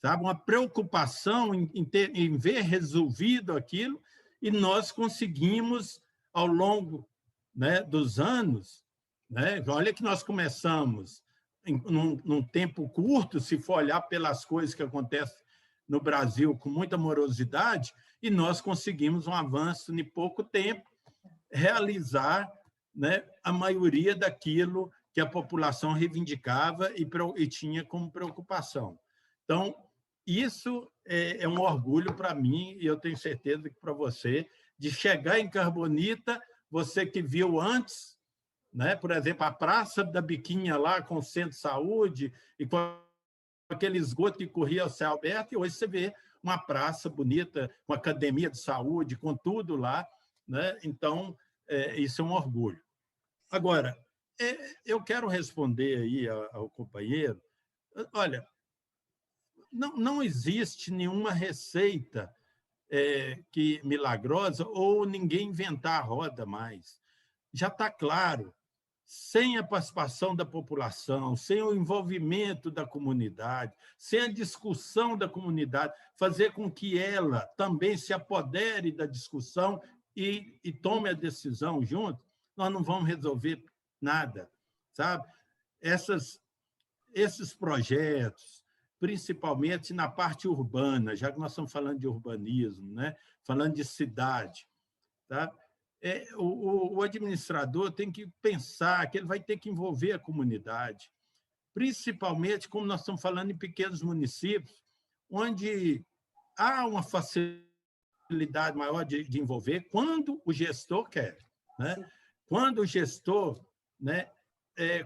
sabe? Uma preocupação em ver resolvido aquilo, e nós conseguimos, ao longo, né, dos anos, né? Olha que nós começamos num tempo curto, se for olhar pelas coisas que acontecem no Brasil com muita morosidade, e nós conseguimos um avanço em pouco tempo, realizar, né, a maioria daquilo que a população reivindicava e tinha como preocupação. Então, isso é um orgulho para mim, e eu tenho certeza que para você, de chegar em Carbonita, você que viu antes, né, por exemplo, a Praça da Biquinha lá com o Centro de Saúde e com aquele esgoto que corria ao céu aberto, e hoje você vê uma praça bonita, com academia de saúde, com tudo lá, né? Então, isso é um orgulho. Agora, eu quero responder aí ao companheiro. Olha, não existe nenhuma receita milagrosa ou ninguém inventar a roda mais. Já está claro, sem a participação da população, sem o envolvimento da comunidade, sem a discussão da comunidade, fazer com que ela também se apodere da discussão e tome a decisão junto, nós não vamos resolver nada, sabe? Esses projetos, principalmente na parte urbana, já que nós estamos falando de urbanismo, né? Falando de cidade, tá? O administrador tem que pensar que ele vai ter que envolver a comunidade, principalmente como nós estamos falando em pequenos municípios, onde há uma facilidade maior de envolver quando o gestor quer, né? Quando o gestor, né,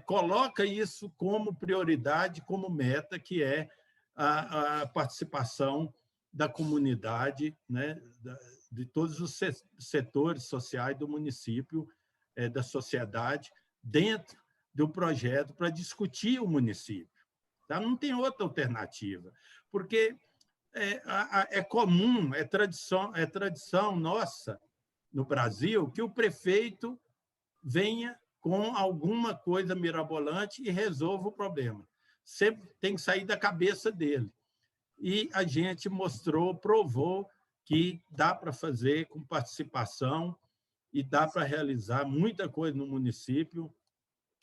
coloca isso como prioridade, como meta, que é a participação da comunidade, né, de todos os setores sociais do município, da sociedade, dentro do projeto para discutir o município. Tá? Não tem outra alternativa, porque é comum, é tradição nossa no Brasil que o prefeito venha com alguma coisa mirabolante e resolva o problema. Sempre tem que sair da cabeça dele. E a gente provou que dá para fazer com participação e dá para realizar muita coisa no município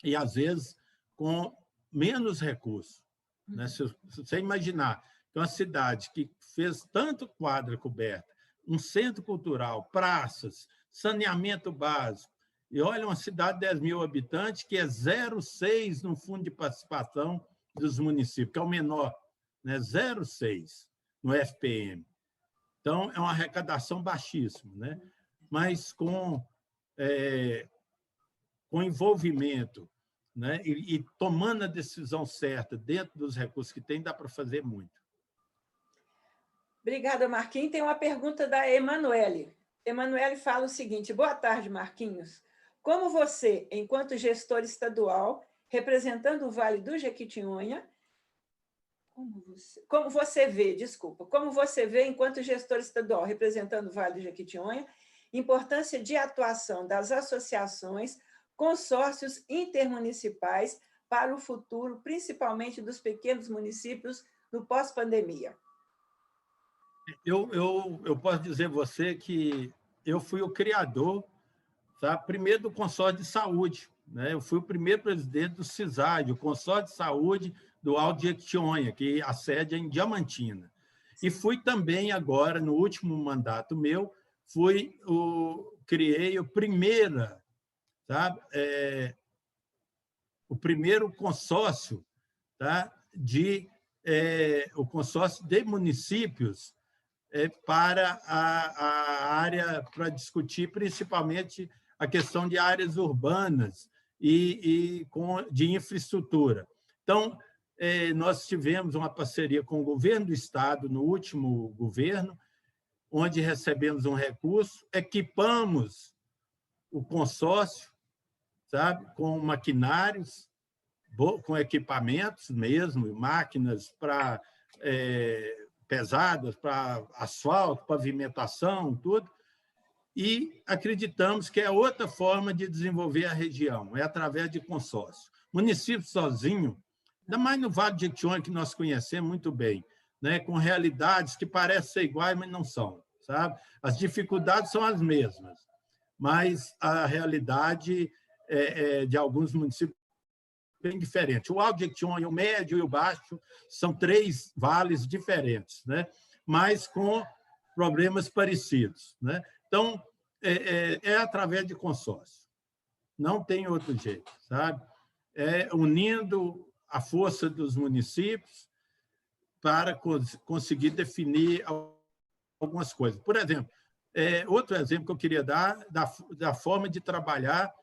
e, às vezes, com menos recursos. Né? Se você imaginar que uma cidade que fez tanto quadra coberta, um centro cultural, praças, saneamento básico, e olha, uma cidade de 10 mil habitantes que é 0,6 no fundo de participação dos municípios, que é o menor, né? 0,6 no FPM. Então, é uma arrecadação baixíssima, né? Mas com envolvimento, né? E tomando a decisão certa dentro dos recursos que tem, dá para fazer muito. Obrigada, Marquinhos. Tem uma pergunta da Emanuele. Emanuele fala o seguinte: boa tarde, Marquinhos. Como você, enquanto gestor estadual, representando o Vale do Jequitinhonha, como você vê, enquanto gestor estadual, representando o Vale do Jequitinhonha, importância de atuação das associações, consórcios intermunicipais para o futuro, principalmente dos pequenos municípios no pós-pandemia? Eu posso dizer a você que eu fui o criador, tá? Primeiro do consórcio de saúde, né? Eu fui o primeiro presidente do CISAD, o consórcio de saúde do Alto Jequitinhonha, que a sede é em Diamantina. E fui também agora, no último mandato meu, criei o primeiro consórcio, tá? O consórcio de municípios para a área, para discutir principalmente a questão de áreas urbanas e de infraestrutura. Então, nós tivemos uma parceria com o governo do Estado, no último governo, onde recebemos um recurso, equipamos o consórcio, sabe, com maquinários, com equipamentos mesmo, máquinas pesadas para asfalto, pavimentação, tudo, e acreditamos que é outra forma de desenvolver a região, é através de consórcio. O município sozinho, ainda mais no Vale do Jequitinhonha, que nós conhecemos muito bem, né, com realidades que parecem ser iguais, mas não são, sabe? As dificuldades são as mesmas, mas a realidade de alguns municípios é bem diferente. O Alto Jequitinhonha, o Médio e o Baixo são 3 vales diferentes, né? Mas com problemas parecidos, né? Então, através de consórcio. Não tem outro jeito, sabe? Unindo a força dos municípios para conseguir definir algumas coisas. Por exemplo, outro exemplo que eu queria dar da forma de trabalhar,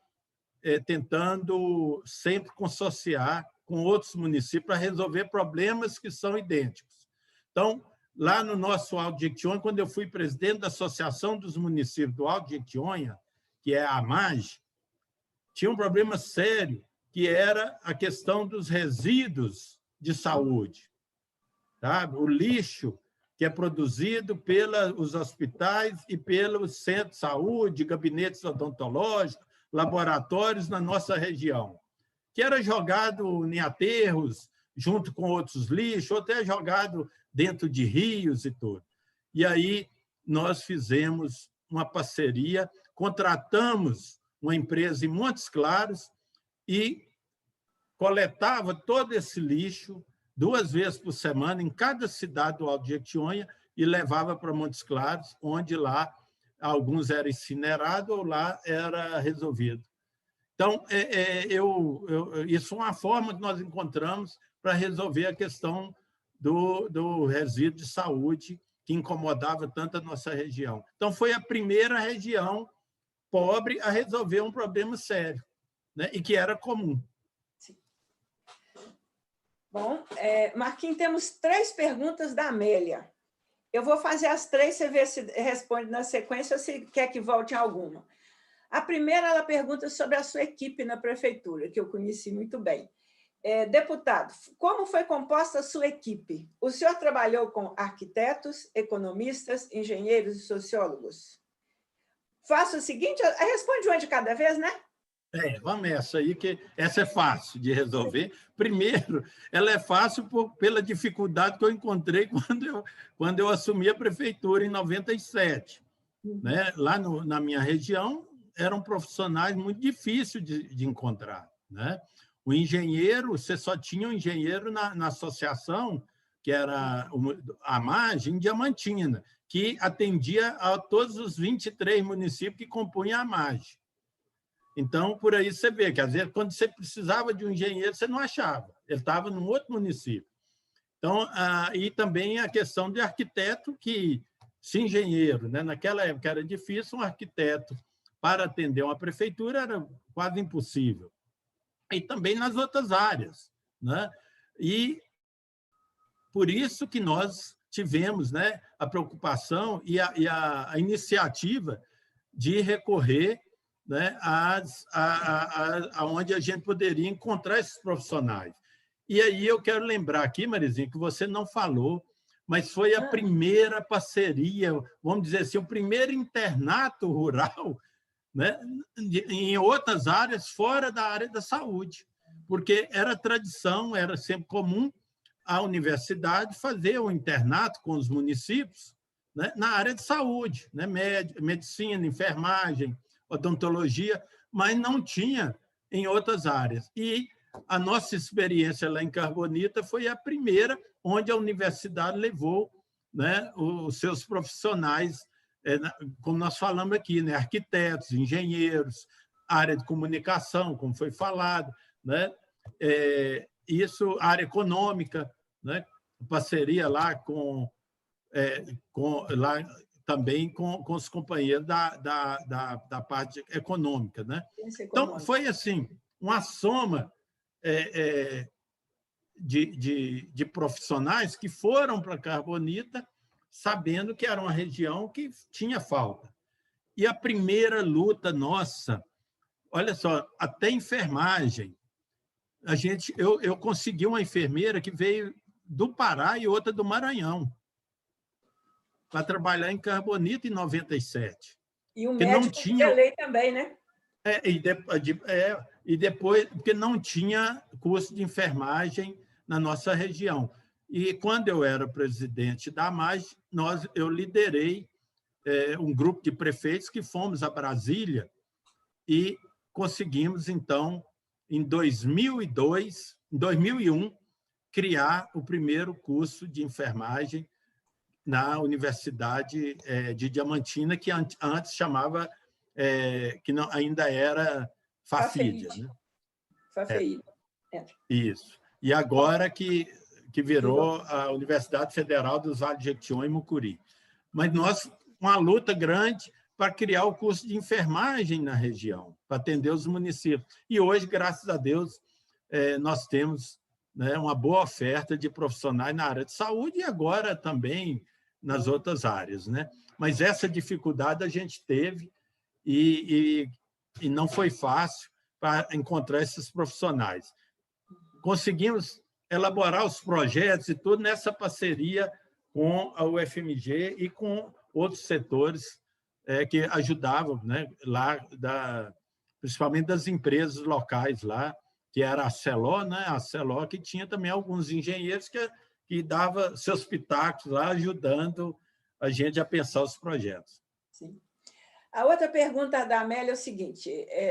tentando sempre consorciar com outros municípios para resolver problemas que são idênticos. Então, lá no nosso Alto Jequitinhonha, quando eu fui presidente da Associação dos Municípios do Alto Jequitinhonha, que é a AMAG, tinha um problema sério, que era a questão dos resíduos de saúde. sabe? O lixo que é produzido pelos hospitais e pelos centros de saúde, gabinetes odontológicos, laboratórios na nossa região, que era jogado em aterros, junto com outros lixos, ou até jogado dentro de rios e tudo. E aí nós fizemos uma parceria, contratamos uma empresa em Montes Claros e coletava todo esse lixo 2 vezes por semana em cada cidade do Alto de Jequitinhonha e levava para Montes Claros, onde lá alguns eram incinerados ou lá era resolvido. Então, isso é uma forma que nós encontramos para resolver a questão do resíduo de saúde que incomodava tanto a nossa região. Então, foi a primeira região pobre a resolver um problema sério, né? E que era comum. Bom, Marquinhos, temos 3 perguntas da Amélia. Eu vou fazer as 3, você vê se responde na sequência ou se quer que volte alguma. A primeira, ela pergunta sobre a sua equipe na prefeitura, que eu conheci muito bem. Deputado, como foi composta a sua equipe? O senhor trabalhou com arquitetos, economistas, engenheiros e sociólogos? Faça o seguinte, responde uma de cada vez, né? Vamos nessa aí, que essa é fácil de resolver. Primeiro, ela é fácil pela dificuldade que eu encontrei quando eu assumi a prefeitura em 97. Né? Lá na minha região, eram profissionais muito difíceis de encontrar. Né? O engenheiro, você só tinha um engenheiro na associação, que era a AMAGE, em Diamantina, que atendia a todos os 23 municípios que compunham a AMAGE. Então, por aí você vê que, às vezes, quando você precisava de um engenheiro, você não achava. Ele estava num outro município. Então, e também a questão de arquiteto, que, se engenheiro, né, naquela época era difícil, um arquiteto para atender uma prefeitura era quase impossível. E também nas outras áreas. Né? E por isso que nós tivemos, né, a preocupação e a iniciativa de recorrer, né, aonde a gente poderia encontrar esses profissionais. E aí eu quero lembrar aqui, Marizinha, que você não falou, mas foi a primeira parceria, vamos dizer assim, o primeiro internato rural, né, em outras áreas, fora da área da saúde, porque era tradição, era sempre comum a universidade fazer um internato com os municípios, né, na área de saúde, né, medicina, enfermagem, odontologia, mas não tinha em outras áreas. E a nossa experiência lá em Carbonita foi a primeira onde a universidade levou, né, os seus profissionais, como nós falamos aqui, né, arquitetos, engenheiros, área de comunicação, como foi falado, né, isso, área econômica, né, parceria lá lá também com os companheiros da parte econômica. Né? Então, foi assim, uma soma de profissionais que foram para Carbonita sabendo que era uma região que tinha falta. E a primeira luta nossa, olha só, até enfermagem, eu consegui uma enfermeira que veio do Pará e outra do Maranhão, para trabalhar em Carbonita em 97. E o médico não tinha lei também, né? E depois, porque não tinha curso de enfermagem na nossa região. E quando eu era presidente da AMAGE, eu liderei um grupo de prefeitos que fomos a Brasília e conseguimos, então, em 2001, criar o primeiro curso de enfermagem na Universidade de Diamantina, que antes chamava, que não, ainda era Fafídia. Né? Fafídia. Isso. E agora que virou a Universidade Federal dos Vales de Jequitinhonha e Mucuri. Mas nós, uma luta grande para criar o curso de enfermagem na região, para atender os municípios. E hoje, graças a Deus, nós temos, né, uma boa oferta de profissionais na área de saúde e agora também nas outras áreas. Né? Mas essa dificuldade a gente teve e não foi fácil para encontrar esses profissionais. Conseguimos elaborar os projetos e tudo nessa parceria com a UFMG e com outros setores que ajudavam, né, lá, principalmente das empresas locais lá, que era a Celó, né, a Celó que tinha também alguns engenheiros que dava seus pitacos lá, ajudando a gente a pensar os projetos. Sim. A outra pergunta da Amélia é o seguinte: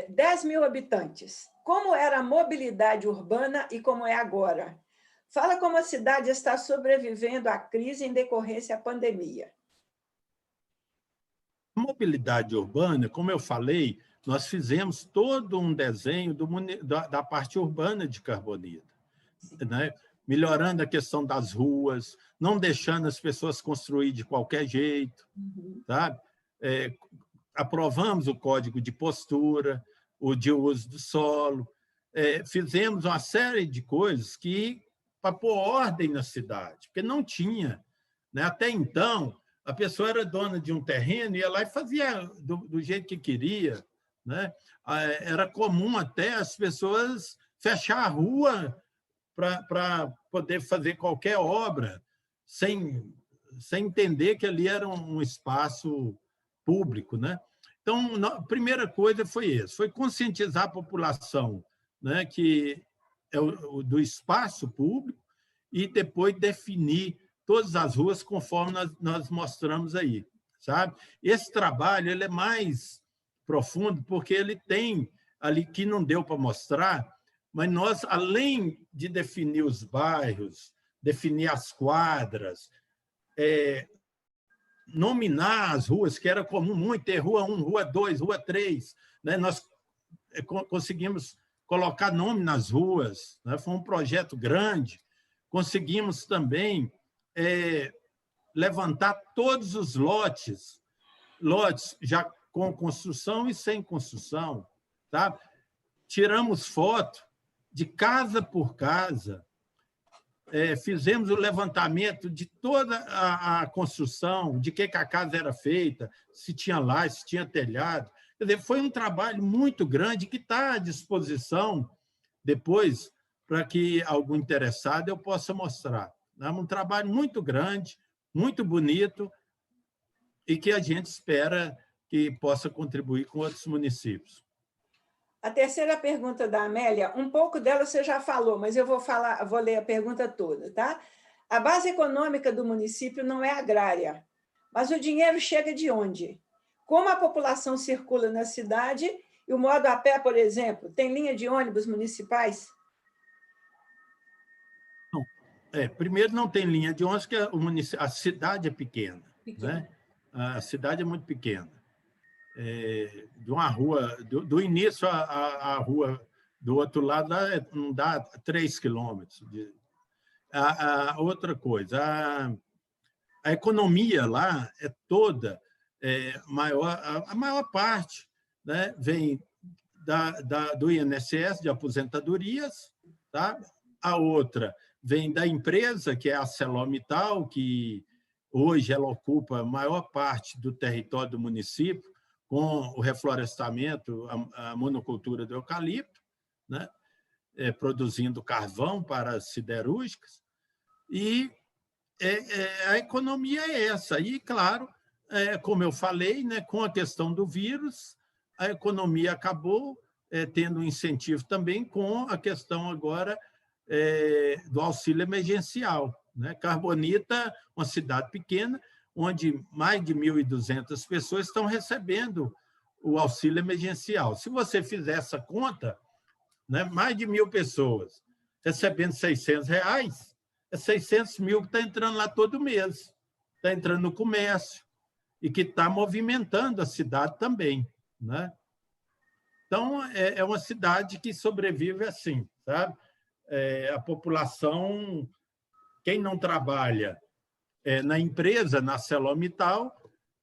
10 mil habitantes, como era a mobilidade urbana e como é agora? Fala como a cidade está sobrevivendo à crise em decorrência da pandemia. A mobilidade urbana, como eu falei, nós fizemos todo um desenho da parte urbana de Carbonita, né? Melhorando a questão das ruas, não deixando as pessoas construir de qualquer jeito, sabe? Aprovamos o código de postura, o de uso do solo, fizemos uma série de coisas para pôr ordem na cidade, porque não tinha, né? Até então, a pessoa era dona de um terreno, ia lá e fazia do jeito que queria, né? Era comum até as pessoas fechar a rua para poder fazer qualquer obra, sem entender que ali era um espaço público, né? Então, a primeira coisa foi isso, foi conscientizar a população, né, que é do espaço público, e depois definir todas as ruas conforme nós mostramos aí, sabe? Esse trabalho ele é mais profundo porque ele tem ali que não deu para mostrar, mas nós, além de definir os bairros, definir as quadras, nominar as ruas, que era comum muito ter rua 1, rua 2, rua 3, né? Nós conseguimos colocar nome nas ruas, né? Foi um projeto grande. Conseguimos também levantar todos os lotes já com construção e sem construção, tá? Tiramos foto de casa por casa, fizemos o levantamento de toda a construção, de que a casa era feita, se tinha laje, se tinha telhado. Quer dizer, foi um trabalho muito grande que está à disposição depois para que algum interessado eu possa mostrar. É um trabalho muito grande, muito bonito, e que a gente espera que possa contribuir com outros municípios. A terceira pergunta da Amélia, um pouco dela você já falou, mas eu vou ler a pergunta toda, tá? A base econômica do município não é agrária, mas o dinheiro chega de onde? Como a população circula na cidade e o modo a pé, por exemplo, tem linha de ônibus municipais? Primeiro, não tem linha de ônibus, porque a cidade é pequena. Né? A cidade é muito pequena. De uma rua, do início à rua do outro lado, não dá 3 quilômetros. Outra coisa, a economia lá é toda a maior parte, né, vem do INSS, de aposentadorias, tá? A outra vem da empresa, que é a ArcelorMittal, que hoje ela ocupa a maior parte do território do município, com o reflorestamento, a monocultura do eucalipto, né? Produzindo carvão para as siderúrgicas. E a economia é essa. E, claro, como eu falei, né, com a questão do vírus, a economia acabou tendo um incentivo também com a questão agora do auxílio emergencial. Né? Carbonita, uma cidade pequena, onde mais de 1.200 pessoas estão recebendo o auxílio emergencial. Se você fizer essa conta, né, mais de 1.000 pessoas recebendo R$600, 600 mil que está entrando lá todo mês, está entrando no comércio e que está movimentando a cidade também. Né? Então, é uma cidade que sobrevive assim, sabe? A população, quem não trabalha na empresa, na ArcelorMittal,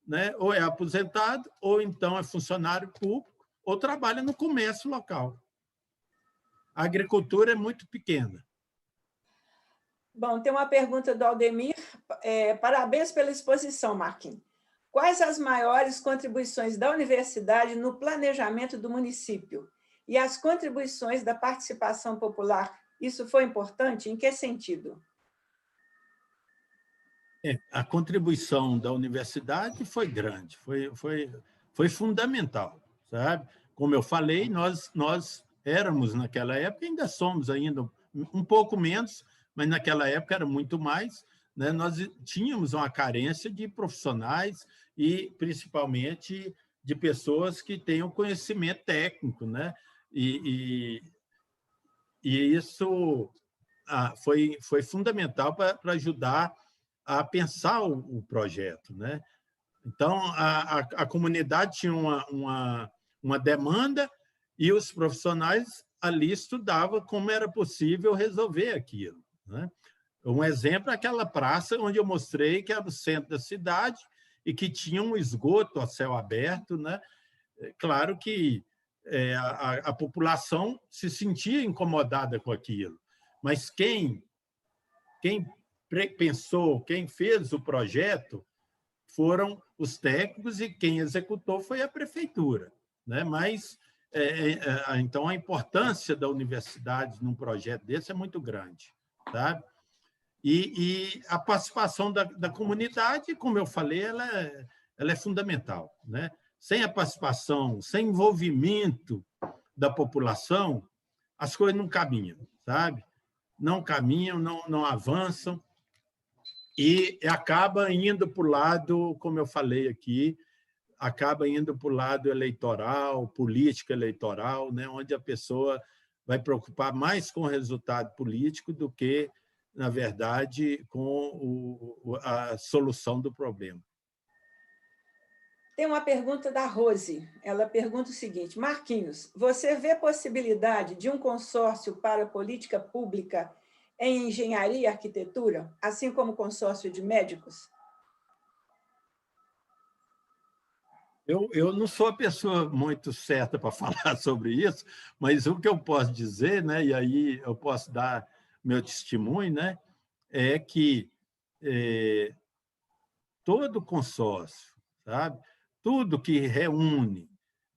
né, ou é aposentado, ou então é funcionário público, ou trabalha no comércio local. A agricultura é muito pequena. Bom, tem uma pergunta do Aldemir. Parabéns pela exposição, Marquinhos. Quais as maiores contribuições da universidade no planejamento do município e as contribuições da participação popular Isso foi importante? Em que sentido? A contribuição da universidade foi grande, foi fundamental, sabe? Como eu falei, nós éramos naquela época, ainda somos ainda um pouco menos, mas naquela época era muito mais, né? Nós tínhamos uma carência de profissionais e, principalmente, de pessoas que tenham conhecimento técnico, né? E isso foi fundamental para ajudar a pensar o projeto, né? Então, a comunidade tinha uma demanda e os profissionais ali estudavam como era possível resolver aquilo, né? Um exemplo é aquela praça onde eu mostrei que era o centro da cidade e que tinha um esgoto a céu aberto, né? Claro que a população se sentia incomodada com aquilo, mas quem pensou, quem fez o projeto foram os técnicos e quem executou foi a prefeitura, né? Mas então a importância da universidade num projeto desse é muito grande, sabe? E a participação da comunidade, como eu falei, ela é fundamental, né? Sem a participação, sem envolvimento da população, as coisas não caminham, sabe? Não caminham, não avançam e acaba indo para o lado, como eu falei aqui, acaba indo para o lado eleitoral, política eleitoral, né? Onde a pessoa vai preocupar mais com o resultado político do que, na verdade, com a solução do problema. Tem uma pergunta da Rose. Ela pergunta o seguinte: Marquinhos, você vê possibilidade de um consórcio para política pública em engenharia e arquitetura, assim como o consórcio de médicos? Eu não sou a pessoa muito certa para falar sobre isso, mas o que eu posso dizer, né, e aí eu posso dar meu testemunho, né, é que todo consórcio, sabe, tudo que reúne,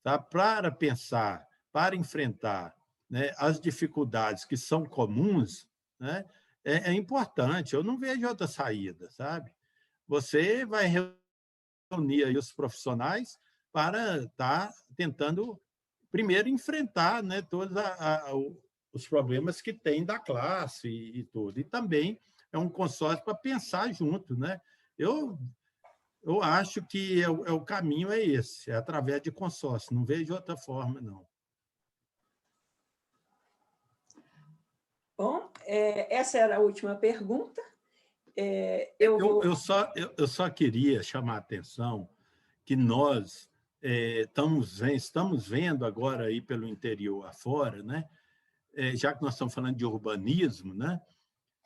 tá, para pensar, para enfrentar, né, as dificuldades que são comuns, né, é importante. Eu não vejo outra saída, sabe? Você vai reunir aí os profissionais para estar tentando, primeiro, enfrentar, né, todos os problemas que tem da classe e tudo. E também é um consórcio para pensar junto, né? Eu acho que o caminho é esse, é através de consórcio. Não vejo outra forma, não. Bom, essa era a última pergunta. Eu só queria chamar a atenção que nós estamos vendo agora aí pelo interior afora, né? Já que nós estamos falando de urbanismo, né?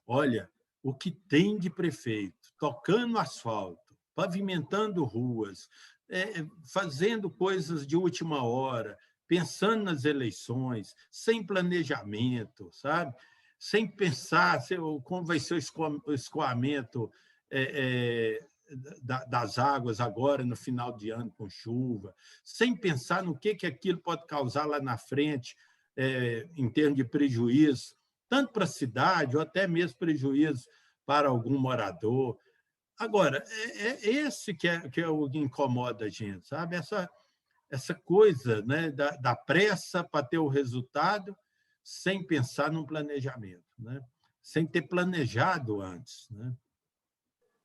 Olha, o que tem de prefeito tocando asfalto, pavimentando ruas, fazendo coisas de última hora, pensando nas eleições, sem planejamento, sabe? Sem pensar como vai ser o escoamento das águas agora no final de ano com chuva, sem pensar no que aquilo pode causar lá na frente em termos de prejuízo, tanto para a cidade ou até mesmo prejuízo para algum morador. Agora, esse que é o que incomoda a gente, sabe? Essa coisa, né, da pressa para ter o resultado sem pensar num planejamento, né? Sem ter planejado antes, né?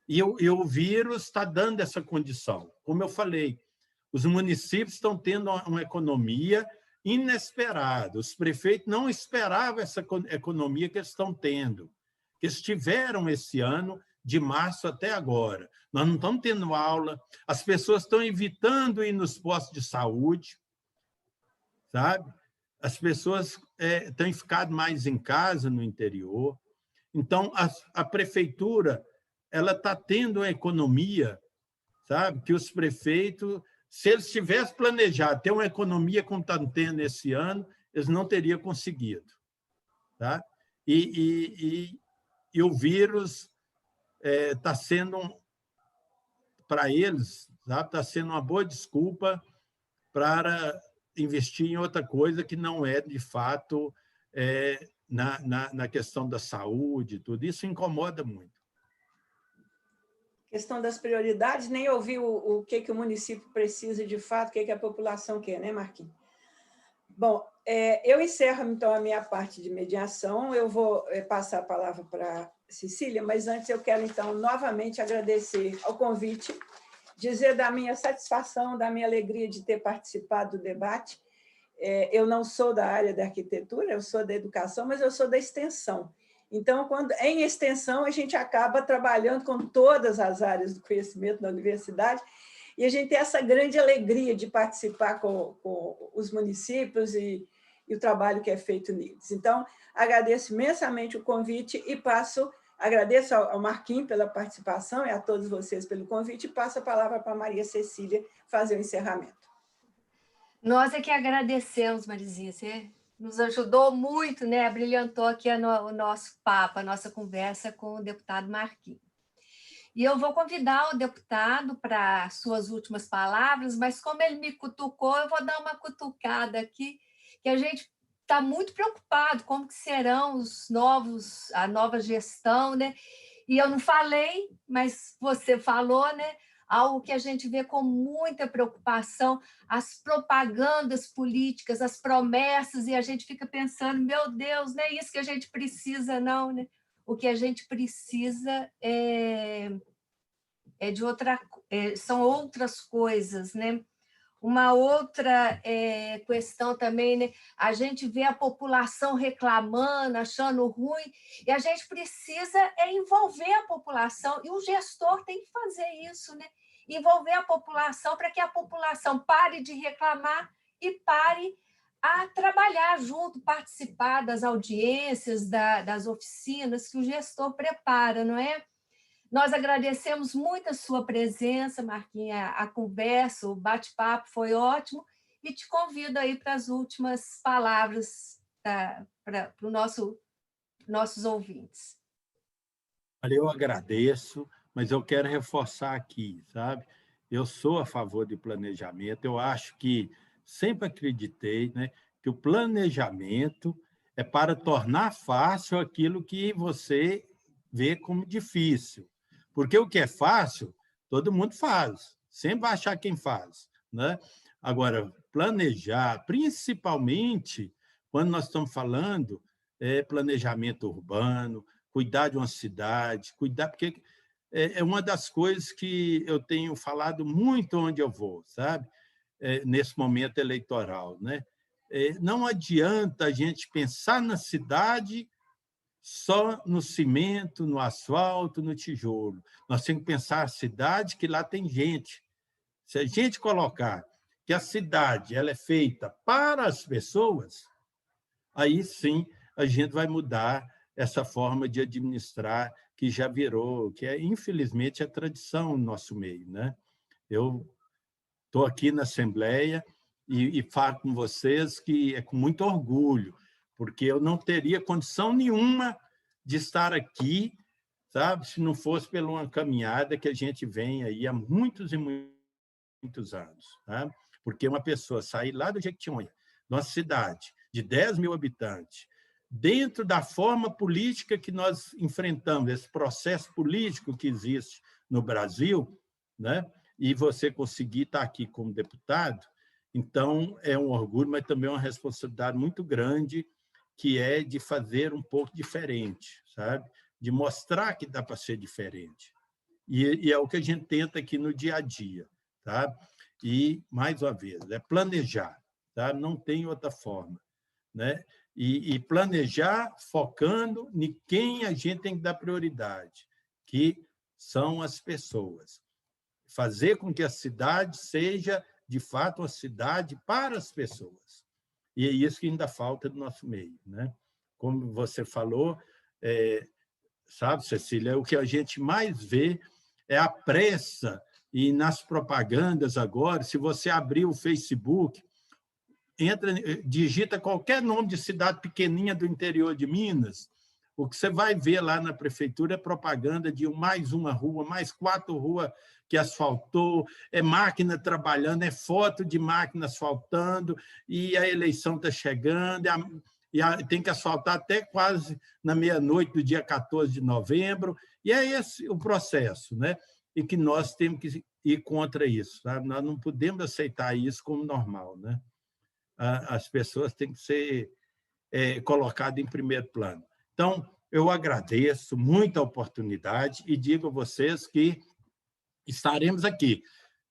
E o vírus está dando essa condição. Como eu falei, os municípios estão tendo uma economia inesperada. Os prefeitos não esperavam essa economia que eles estão tendo, que eles tiveram esse ano, de março até agora. Nós não estamos tendo aula, as pessoas estão evitando ir nos postos de saúde, sabe? As pessoas têm ficado mais em casa, no interior. Então, a prefeitura ela está tendo uma economia, sabe? Que os prefeitos, se eles tivessem planejado ter uma economia como estão tendo esse ano, eles não teriam conseguido. Tá? E o vírus está sendo, para eles, está sendo uma boa desculpa para investir em outra coisa que não é, de fato, na questão da saúde, tudo isso incomoda muito. Questão das prioridades, nem ouvir o que o município precisa de fato, o que a população quer, né, Marquinhos? Bom, eu encerro, então, a minha parte de mediação. Eu vou passar a palavra para Cecília, mas antes eu quero, então, novamente agradecer ao convite, dizer da minha satisfação, da minha alegria de ter participado do debate. Eu não sou da área da arquitetura, eu sou da educação, mas eu sou da extensão. Então, em extensão, a gente acaba trabalhando com todas as áreas do conhecimento da universidade, e a gente tem essa grande alegria de participar com os municípios e o trabalho que é feito neles. Então, agradeço imensamente o convite e agradeço ao Marquinhos pela participação e a todos vocês pelo convite, e passo a palavra para a Maria Cecília fazer o encerramento. Nós é que agradecemos, Marizinha, você nos ajudou muito, né? Brilhantou aqui o nosso papo, a nossa conversa com o deputado Marquinhos. E eu vou convidar o deputado para suas últimas palavras, mas como ele me cutucou, eu vou dar uma cutucada aqui, que a gente está muito preocupado como que serão a nova gestão, né? E eu não falei, mas você falou, né? Algo que a gente vê com muita preocupação, as propagandas políticas, as promessas, e a gente fica pensando, meu Deus, não é isso que a gente precisa, não, né? O que a gente precisa são outras coisas, né? Uma outra questão também, né? A gente vê a população reclamando, achando ruim, e a gente precisa envolver a população, e o gestor tem que fazer isso, né? Envolver a população para que a população pare de reclamar e pare a trabalhar junto, participar das audiências, das oficinas que o gestor prepara, não é? Nós agradecemos muito a sua presença, Marquinha, a conversa, o bate-papo foi ótimo, e te convido aí para as últimas palavras para os nossos ouvintes. Eu agradeço, mas eu quero reforçar aqui, sabe? Eu sou a favor de planejamento, eu acho que sempre acreditei, né, que o planejamento é para tornar fácil aquilo que você vê como difícil. Porque o que é fácil, todo mundo faz, sempre vai achar quem faz, né? Agora, planejar, principalmente quando nós estamos falando planejamento urbano, cuidar de uma cidade, porque é uma das coisas que eu tenho falado muito onde eu vou, sabe? Nesse momento eleitoral, né? Não adianta a gente pensar na cidade só no cimento, no asfalto, no tijolo. Nós temos que pensar a cidade que lá tem gente. Se a gente colocar que a cidade ela é feita para as pessoas, aí sim a gente vai mudar essa forma de administrar que já virou, que infelizmente, a tradição no nosso meio, né? Eu estou aqui na Assembleia e falo com vocês que é com muito orgulho, porque eu não teria condição nenhuma de estar aqui, sabe, se não fosse por uma caminhada que a gente vem aí há muitos e muitos anos. Tá? Porque uma pessoa sair lá do Jequitinhonha, nossa cidade, de 10 mil habitantes, dentro da forma política que nós enfrentamos, esse processo político que existe no Brasil, né? E você conseguir estar aqui como deputado, então é um orgulho, mas também uma responsabilidade muito grande, que é de fazer um pouco diferente, sabe? De mostrar que dá para ser diferente. E é o que a gente tenta aqui no dia a dia, tá? E, mais uma vez, é planejar, tá? Não tem outra forma, né? E planejar focando em quem a gente tem que dar prioridade, que são as pessoas. Fazer com que a cidade seja, de fato, uma cidade para as pessoas. E é isso que ainda falta do nosso meio, né? Como você falou, sabe, Cecília, o que a gente mais vê é a pressa, e nas propagandas agora, se você abrir o Facebook, digita qualquer nome de cidade pequenininha do interior de Minas, o que você vai ver lá na prefeitura é propaganda de mais uma rua, mais 4 ruas que asfaltou, é máquina trabalhando, é foto de máquina asfaltando, e a eleição está chegando, e tem que asfaltar até quase na meia-noite do dia 14 de novembro, e é esse o processo, né? E que nós temos que ir contra isso. Sabe? Nós não podemos aceitar isso como normal, né? As pessoas têm que ser colocadas em primeiro plano. Então, eu agradeço muito a oportunidade e digo a vocês que estaremos aqui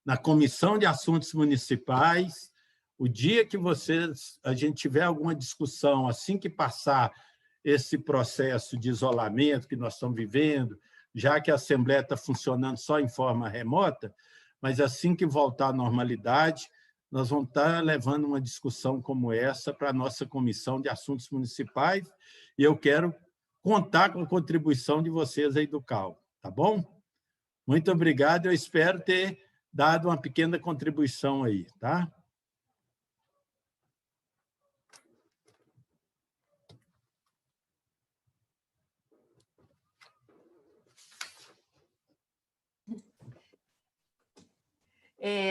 na Comissão de Assuntos Municipais. O dia que a gente tiver alguma discussão, assim que passar esse processo de isolamento que nós estamos vivendo, já que a Assembleia está funcionando só em forma remota, mas assim que voltar à normalidade, nós vamos estar levando uma discussão como essa para a nossa Comissão de Assuntos Municipais, e eu quero contar com a contribuição de vocês aí do CAL, tá bom? Muito obrigado, eu espero ter dado uma pequena contribuição aí, tá?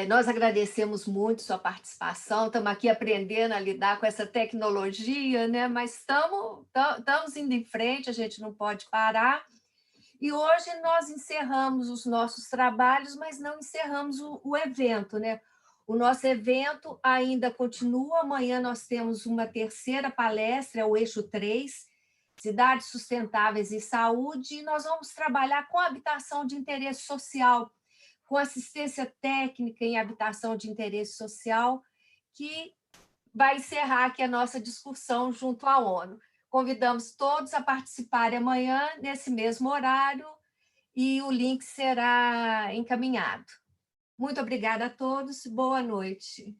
Nós agradecemos muito sua participação, estamos aqui aprendendo a lidar com essa tecnologia, né? Mas estamos indo em frente, a gente não pode parar. E hoje nós encerramos os nossos trabalhos, mas não encerramos o evento, né? O nosso evento ainda continua, amanhã nós temos uma terceira palestra, o Eixo 3, Cidades Sustentáveis e Saúde, e nós vamos trabalhar com habitação de interesse social, com assistência técnica em habitação de interesse social, que vai encerrar aqui a nossa discussão junto à ONU. Convidamos todos a participarem amanhã, nesse mesmo horário, e o link será encaminhado. Muito obrigada a todos, boa noite.